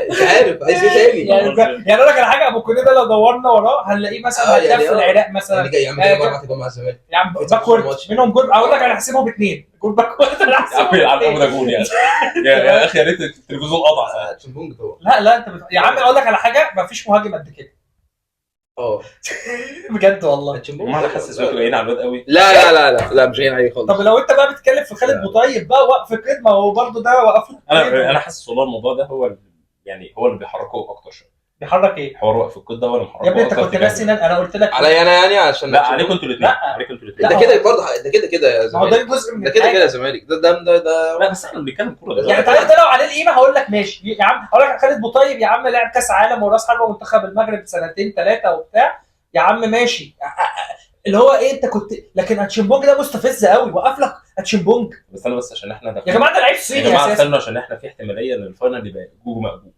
مش عارف عايز ايه تاني يعني اقول لك على حاجه، ابو كونيه ده لو دورنا وراه هنلاقيه مثلا هداف في العراق مثلا. يعني يا عم كده 4 جول مع الزمالك يا عم باكورد منهم جول، اقول لك انا هحسبهم باثنين جول باكورد. انا يا عم ده جول يعني. يا اخي يا ريت التلفزيون قطع. تشمبونج طبعا. لا انت يا عم اقول لك على حاجه، ما فيش مهاجم قد كده بجد والله. ما انا حاسس انتوا جايين على الواد قوي. لا مش جايين عليه خالص. طب لو انت بقى بتتكلم في خالد بوطيب بقى وقف كده، ما هو برضه ده وقف له. انا حاسس والله الموضوع ده هو يعني هو اللي بيحركه اكتر شويه. بيحرك ايه؟ حوار وقف الكود ده هو اللي محركه. يا ابني انت كنت ناسي انا قلت لك عليا انا يعني عشان لا عليكم انتوا الاثنين. لا. عليكم انتوا الاثنين. ده كده برضه ده كده يا ما هو زمالك. ده جزء من ده كده الحاجة. يا زمالك ده لا بس احنا بنتكلم كوره. يعني انت عارف ده لو عليه القيمه هقول لك ماشي يا عم، هقول لك خالد بوطيب يا عم لعب كاس عالم وراس حربه منتخب المغرب سنتين ثلاثه وبتاع، يا عم ماشي اللي هو ايه انت كنت، لكن اتشمبونج ده مستفز قوي، وقف لك اتشمبونج. بس انا بس عشان احنا يا جماعه ده لعيب يا صيني جماعه اساسا. استنوا عشان احنا في احتماليه ان الفاينل يبقى جوجو مقبول.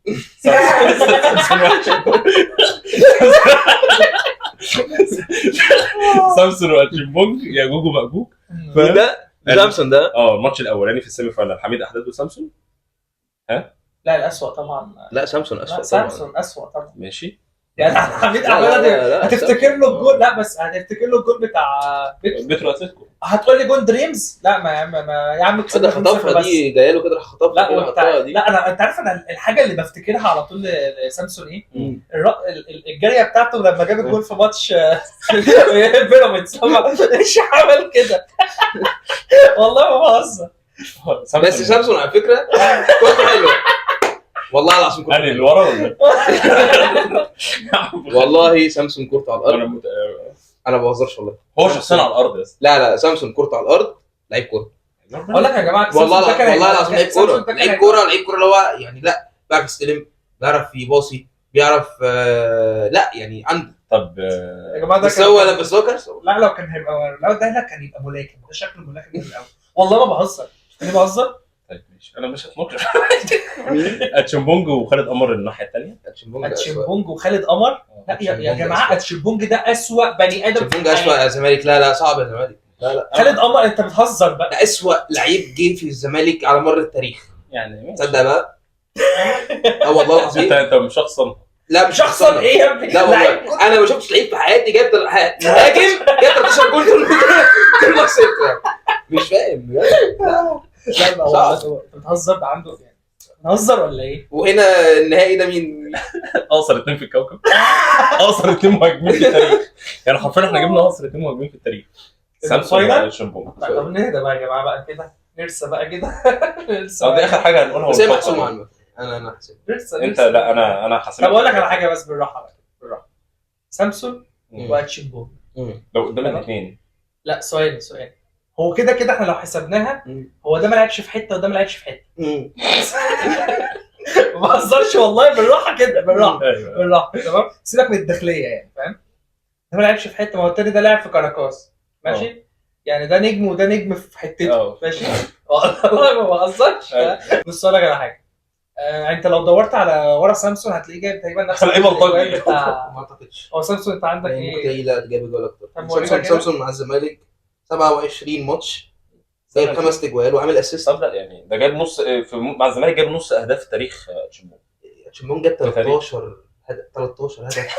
سامسون واتشمبونج يا جوجو مقبول. ده سامسون ده الماتش الاولاني في السيمي فاينل حميد احداد وسامسون. لا الاسوأ طبعا. لا سامسون اسوء لا طبعا. سامسون اسوأ طبعا. ماشي. يعني حميد لا، احمد لا، هتفتكر له الجول، لا بس هتفتكر له الجول بتاع بيترو اتلتيكو. هتقول لي جون دريمز، لا ما يا عم كده خطفها دي جايه له كده خطفها لا كده حطها دي. لا انت عارف انا الحاجه اللي بفتكرها على طول لسامسون ايه؟ مم. الجاريه بتاعته لما جاب الجول في ماتش بيراميدز ايش عمل كده؟ والله ما بهزر. بس سامسون على فكره كورته حلوه والله العظيم كورته اللي ورا ولا والله سامسون كورته على الارض. انا ما بهزرش والله. هو شخصيا على الارض بس. لا سامسون كورته على الارض لعيب كوره. اقول لك يا جماعه والله العظيم لعيب كوره لعيب كوره اللي هو يعني لا بيعرف يستلم، بيعرف يباصي، بيعرف لا يعني عنده. طب يا جماعه ده بس هو كارثه. لا لو كان هيبقى لو ده كان يبقى ملاكم، ده شكله ملاكم من الاول والله ما بهزر. انا بهزر. طيب ماشي انا مش هتناقش. اتشمبونج وخالد قمر الناحيه الثانيه. اتشمبونج وخالد قمر. لا يا جماعه اتشمبونج ده اسوأ بني ادم. اتشمبونج اسوأ يا زمالك. لا صعب يا زمالك. لا خالد قمر انت بتهزر بقى. ده اسوأ لعيب جه في الزمالك على مر التاريخ يعني تصدق بقى. والله العظيم انت مش شخصا. لا مش شخصا ايه يا ابني؟ لا والله انا ما شفتش لعيب في حياتي جاب مهاجم جاب 13 جول في الماتش. مش فاهم بجد. لا هو بتهزر ده عنده يعني بتهزر ولا ايه؟ وهنا النهائي ده مين؟ اقصر اثنين في الكوكب. اقصر اثنين مهاجمين في التاريخ. يعني حرفيا احنا جبنا اقصر اثنين مهاجمين في التاريخ. سامسون واتشمبونج. طب نهدى بقى يا جماعه بقى كده نرسى بقى كده. طب دي اخر حاجه هنقولها. بس هي محسومه عنه. انا حسيت انت لا انا حسيت. طب اقول لك على حاجه بس بالراحه بقى بالراحه. سامسون واتشمبونج لو قدامك اثنين. لا سؤال هو كده احنا لو حسبناها هو ده ما لعبش في حته وده ما لعبش في حته. ما بهزرش والله بالراحه كده بالراحه تمام. سيبك من الداخليه يعني فاهم. ده ما لعبش في حته، ما هو التاني ده لعب في كاراكاس ماشي. يعني ده نجم وده نجم في حتته ماشي. والله ما بهزرش. بص اقول لك على حاجه. انت لو دورت على ورا سامسون هتلاقيه جايب تقريبا نفس لعيبة الأجوال بلطجي. بتاع. ما اعتقدش. هو سامسون انت عندك ممكن ايه؟ تلاقي لا جايب جول اكتر. طب ورينا كده. سامسون مع الزمالك 27 ماتش جايب 5 اجوال وعامل اسيست. طب لا يعني ده جايب نص مع الزمالك جايب نص اهداف تاريخ تشيمبونج. تشيمبونج جاب 13 هدف.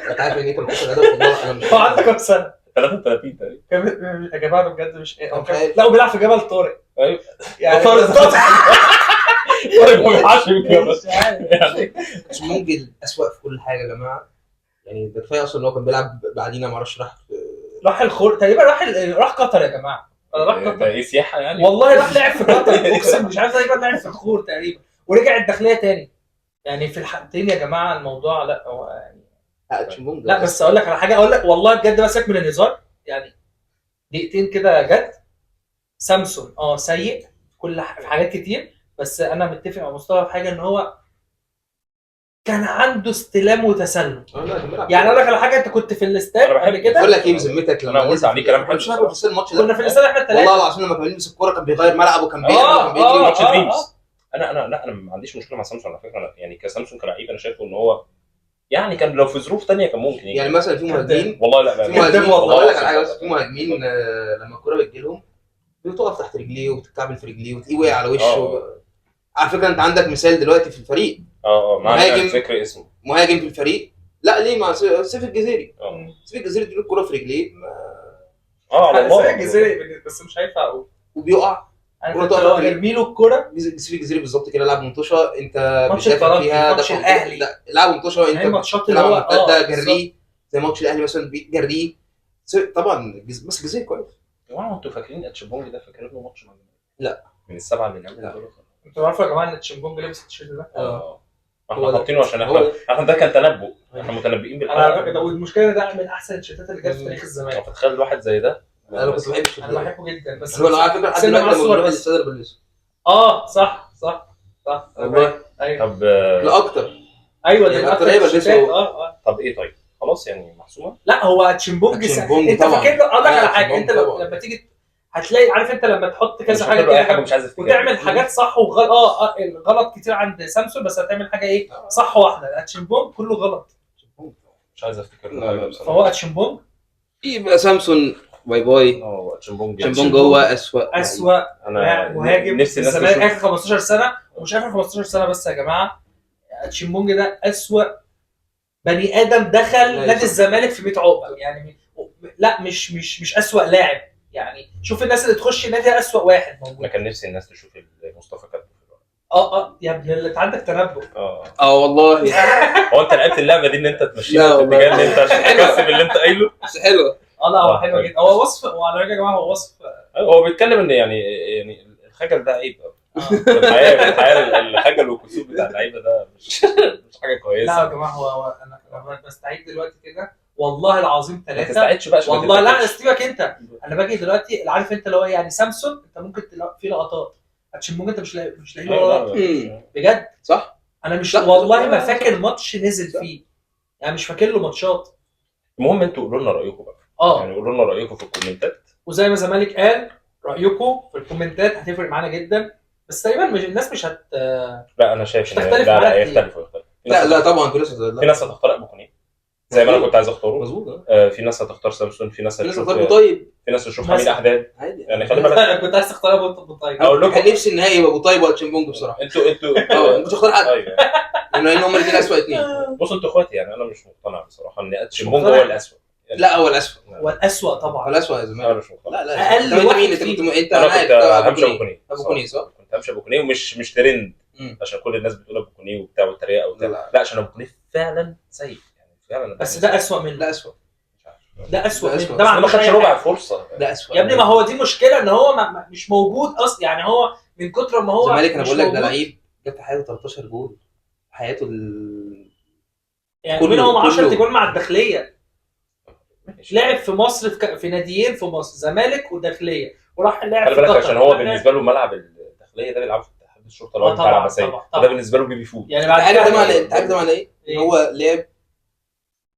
انت عارف يعني ايه 13 هدف؟ والله انا مش هو عنده كام سنه؟ 33 تقريبا. يا جماعه ده بجد مش ايه. مش عارف. لا وبيلعب في جبل طارق. ايوه يعني طارق. بالظبط. طارق ما بيلعبش في الجبل. مش عارف. يعني تشيمبونج الاسوأ في كل حاجه يا جماعه. يعني ده كفايه اصلا ان هو كان بيلعب بعدينا ما اعرفش راح الخور تقريبا، راح قطر يا جماعه. راح ده قطر ايه سياحه يعني. والله، راح لعب في قطر اقسم مش عارف تقريبا لعب في الخور تقريبا ورجع الداخليه تاني. يعني في الحالتين يا جماعه الموضوع لا هو يعني تشيمبونج لا. بس اقول لك على حاجه، اقول لك والله بجد بس من الهزار يعني دقيقتين كده جد. سامسون سيء في حاجات كتير، بس انا متفق مع مصطفى في حاجه ان هو كان عنده استلام وتسلم. يعني اقول لك على حاجه، انت كنت في الاستاد أنا بحب- قبل كده. بقول لك ايه بذمتك أنا قلت عليه كلام حلو مش عارف بس الماتش ده كنا في الاستاد احنا والله الثلاثه. العظيم لما كان بيلبس الكوره كان بيغير ملعب وكان بيعمل كان بيجري ماتش آه. دريمز. انا ما عنديش مشكله مع سامسونج على فكره. أنا يعني كسامسونج كلاعب انا شايفه ان هو يعني كان لو في ظروف تانية كان ممكن يجي. يعني مثلا في مهاجمين والله لا في مهاجمين والله اقول لك على حاجه بس في مهاجمين لما الكوره بتجي لهم بتقف تحت رجليه وبتتكعبل في رجليه وتلاقيه وقع على وشه. على فكره انت عندك مثال دلوقتي في الفريق. مهاجم فكر اسمه مهاجم في الفريق لا ليه مع سيف الجزيري. سيف الجزيري اديله الكوره في رجليه والله الجزيري بس مش هينفع اقول وبيقع. ارمي له الكوره. سيف الجزيري بالظبط كده لعب منتوشه انت ماتش بتدافع الترجي، فيها ماتش ده الأهلي. لعب منتوشه يعني انت ماتشات اللي هو ده جريه زي ماتش الاهلي مثلا جريه طبعا. بس الجزيري كويس يا جماعه انتوا فاكرين تشيمبونج ده فاكرين له ماتش مع الزمالك؟ لا من السبعه اللي لعبوا دول. انتوا عارفين يا جماعه ان تشيمبونج لابس التيشيرت ده؟ احنا حاطينه عشان احنا ده كان تنبؤ. احنا متنبئين انا على بالحلقه. فكره والمشكله ده من احسن التيشيرتات اللي جت في تاريخ الزمالك. فتخيل واحد زي ده. انا كنت بحب انا بحبه جدا بس انا على فكره لحد دلوقتي لما بروح الاستاد بلبسه. صح والله ايوه. طب لا اكتر ايوه يعني ده أكتر هيبقى بلبسه. طب ايه طيب خلاص يعني محسومه. لا هو تشيمبونج انت طبعاً. فاكر له اقول لك على حاجه. تشيمبونج انت طبعاً. لما تيجي هتلاقي عارف انت لما تحط كذا مش حاجه فاكر له اي حاجه كده مش عايز افتكر. وتعمل حاجات صح وغلط. غلط كتير عند سامسونج بس هتعمل حاجه ايه صح واحده. تشيمبونج كله غلط مش عايز افتكر له لا، حاجه لا. بصراحه. فهو تشيمبونج يبقى سامسون باي باي. تشيمبونج هو اسوأ انا مهاجم نفسي الناس الزمالك تشوف. اخر 15 سنه ومش اخر 15 سنه بس يا جماعه. تشيمبونج ده اسوأ بني ادم دخل نادي الزمالك في 100 عقبه يعني. لا مش اسوأ لاعب يعني. شوف الناس اللي تخش النادي اسوأ واحد موجود. انا كان نفسي الناس تشوف مصطفى كاتب. يا ابن اللي انت عندك تنبؤ. والله هو انت لعبت اللعبه دي ان انت تمشيها في اتجاه ان انت عشان تكسب اللي انت قايله. بس حلوه. لا هو حلو جدا. هو وصف وعلى فكره يا جماعه هو وصف. هو بيتكلم ان يعني الخجل ده عيب قوي. الحياه الخجل والكسوف بتاع اللعيبه ده مش حاجه كويسه. لا يا جماعه هو انا بستعيد دلوقتي كده والله العظيم ما 3. تستعدش بقى والله لا سيبك انت. انا باجي دلوقتي عارف انت اللي هو يعني سامسونج انت ممكن في لقطات تشيمبونج انت مش لاقي بجد صح. انا مش والله ما فاكر ماتش نزل فيه يعني مش فاكر له ماتشات. المهم انتوا قولوا لنا رايكم بقى. يعني قولوا لنا رايكم في الكومنتات وزي ما زمالك قال رايكم في الكومنتات هتفرق معانا جدا. بس تقريبا الناس مش لا انا شايف ان لا يختلفوا. لا طبعا في ناس هتختار ابو كونيه زي ما انا كنت عايز اختاره. مظبوط. في ناس هتختار سامسون. في ناس هتختار طيب. في ناس تشوف حميد احداد عادي يعني. خلي بالك كنت عايز تختار ابو طيب. اقول لكم كان نفسي النهائي يبقى ابو طيب ولا تشيمبونج بصراحه. انتوا مش هختار حد ايوه لان هم الاثنين اسوء اثنين. بصوا انتوا اخواتي يعني. انا مش مقتنع بصراحه ان تشيمبونج هو الاسوء. لا هو الاسوء. هو الاسوء طبعا. هو الاسوء يا زلمه. انا مش مقتنع. لا اقل واحد انت انا كنت همشي ابو كونيه صح. كنت همشي ابو كونيه ومش ترند عشان كل الناس بتقول ابو كونيه وبتاع والتريقه وبتاع. لا عشان ابو كونيه فعلا سيء يعني فعلا. بس ده اسوء منه. لا اسوء. ده اسوء منه. ده ما خدش ربع فرصه. ده اسوء يا ابني ما هو دي مشكله ان هو مش موجود اصلا يعني. هو من كتر ما هو الزمالك انا بقول لك ده لعيب جاب في حياته 13 جول في حياته يعني منهم 10 جول مع الداخليه. لعب في مصر في ناديين في مصر زمالك وداخليه وراح لعب في قطر. عشان هو بالنسبه له ملعب الداخليه ده بيلعب في اتحاد الشرطه اللي هو بتاع العباسيه. ده بالنسبه له بيبي فود يعني. بعد كده انت عارف ده معناه ايه؟ هو لعب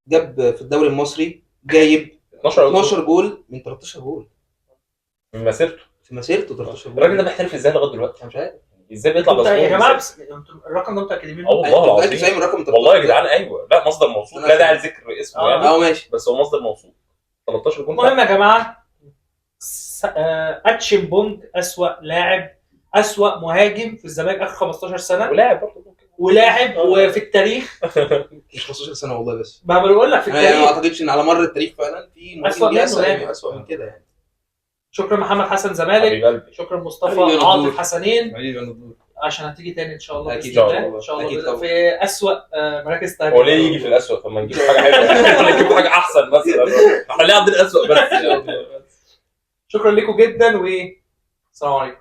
جاب في الدوري المصري جايب 12 جول من 13 جول من مسيرته. في مسيرته 13 جول. الراجل ده محترف ازاي لغايه دلوقتي؟ انا مش عارف. ازاي بيطلع يا مظلوم جماعه إزاي؟ انتوا الرقم ده متاكدين منه؟ والله العظيم. انت فاهم الرقم؟ والله يا جدعان ايوه، لا مصدر موثوق، لا داعي لذكر اسمه يعني، ماشي، بس هو مصدر موثوق. 13 جون. المهم يا جماعه، اتشن بونج اسوأ لاعب، اسوأ مهاجم في الزمالك اخر 15 سنه، ولاعب برضه ولاعب وفي التاريخ. مش 15 سنه والله، بس ما بقول لك في انا يعني ما التاريخ. اعتقدش ان على مر التاريخ فعلا في أسوأ مهاجم منه يعني. اسوء من كده يعني. شكرا محمد حسن زمالك، حبيب قلبي. شكرا مصطفى حبيبي يا عاطف نضور. حسنين، حبيبي انا الدور. عشان هتيجي تاني ان شاء الله أكيد باذن إن شاء الله الله. ان شاء أكيد الله طبعا. في اسوأ مراكز تانية. هو ليه يجي في الاسوء؟ طب ما نجيب حاجه حلوه ولا نجيب حاجه احسن مثلا؟ احنا ليه عندنا اسوء بس؟ شكرا لكم جدا والسلام عليكم.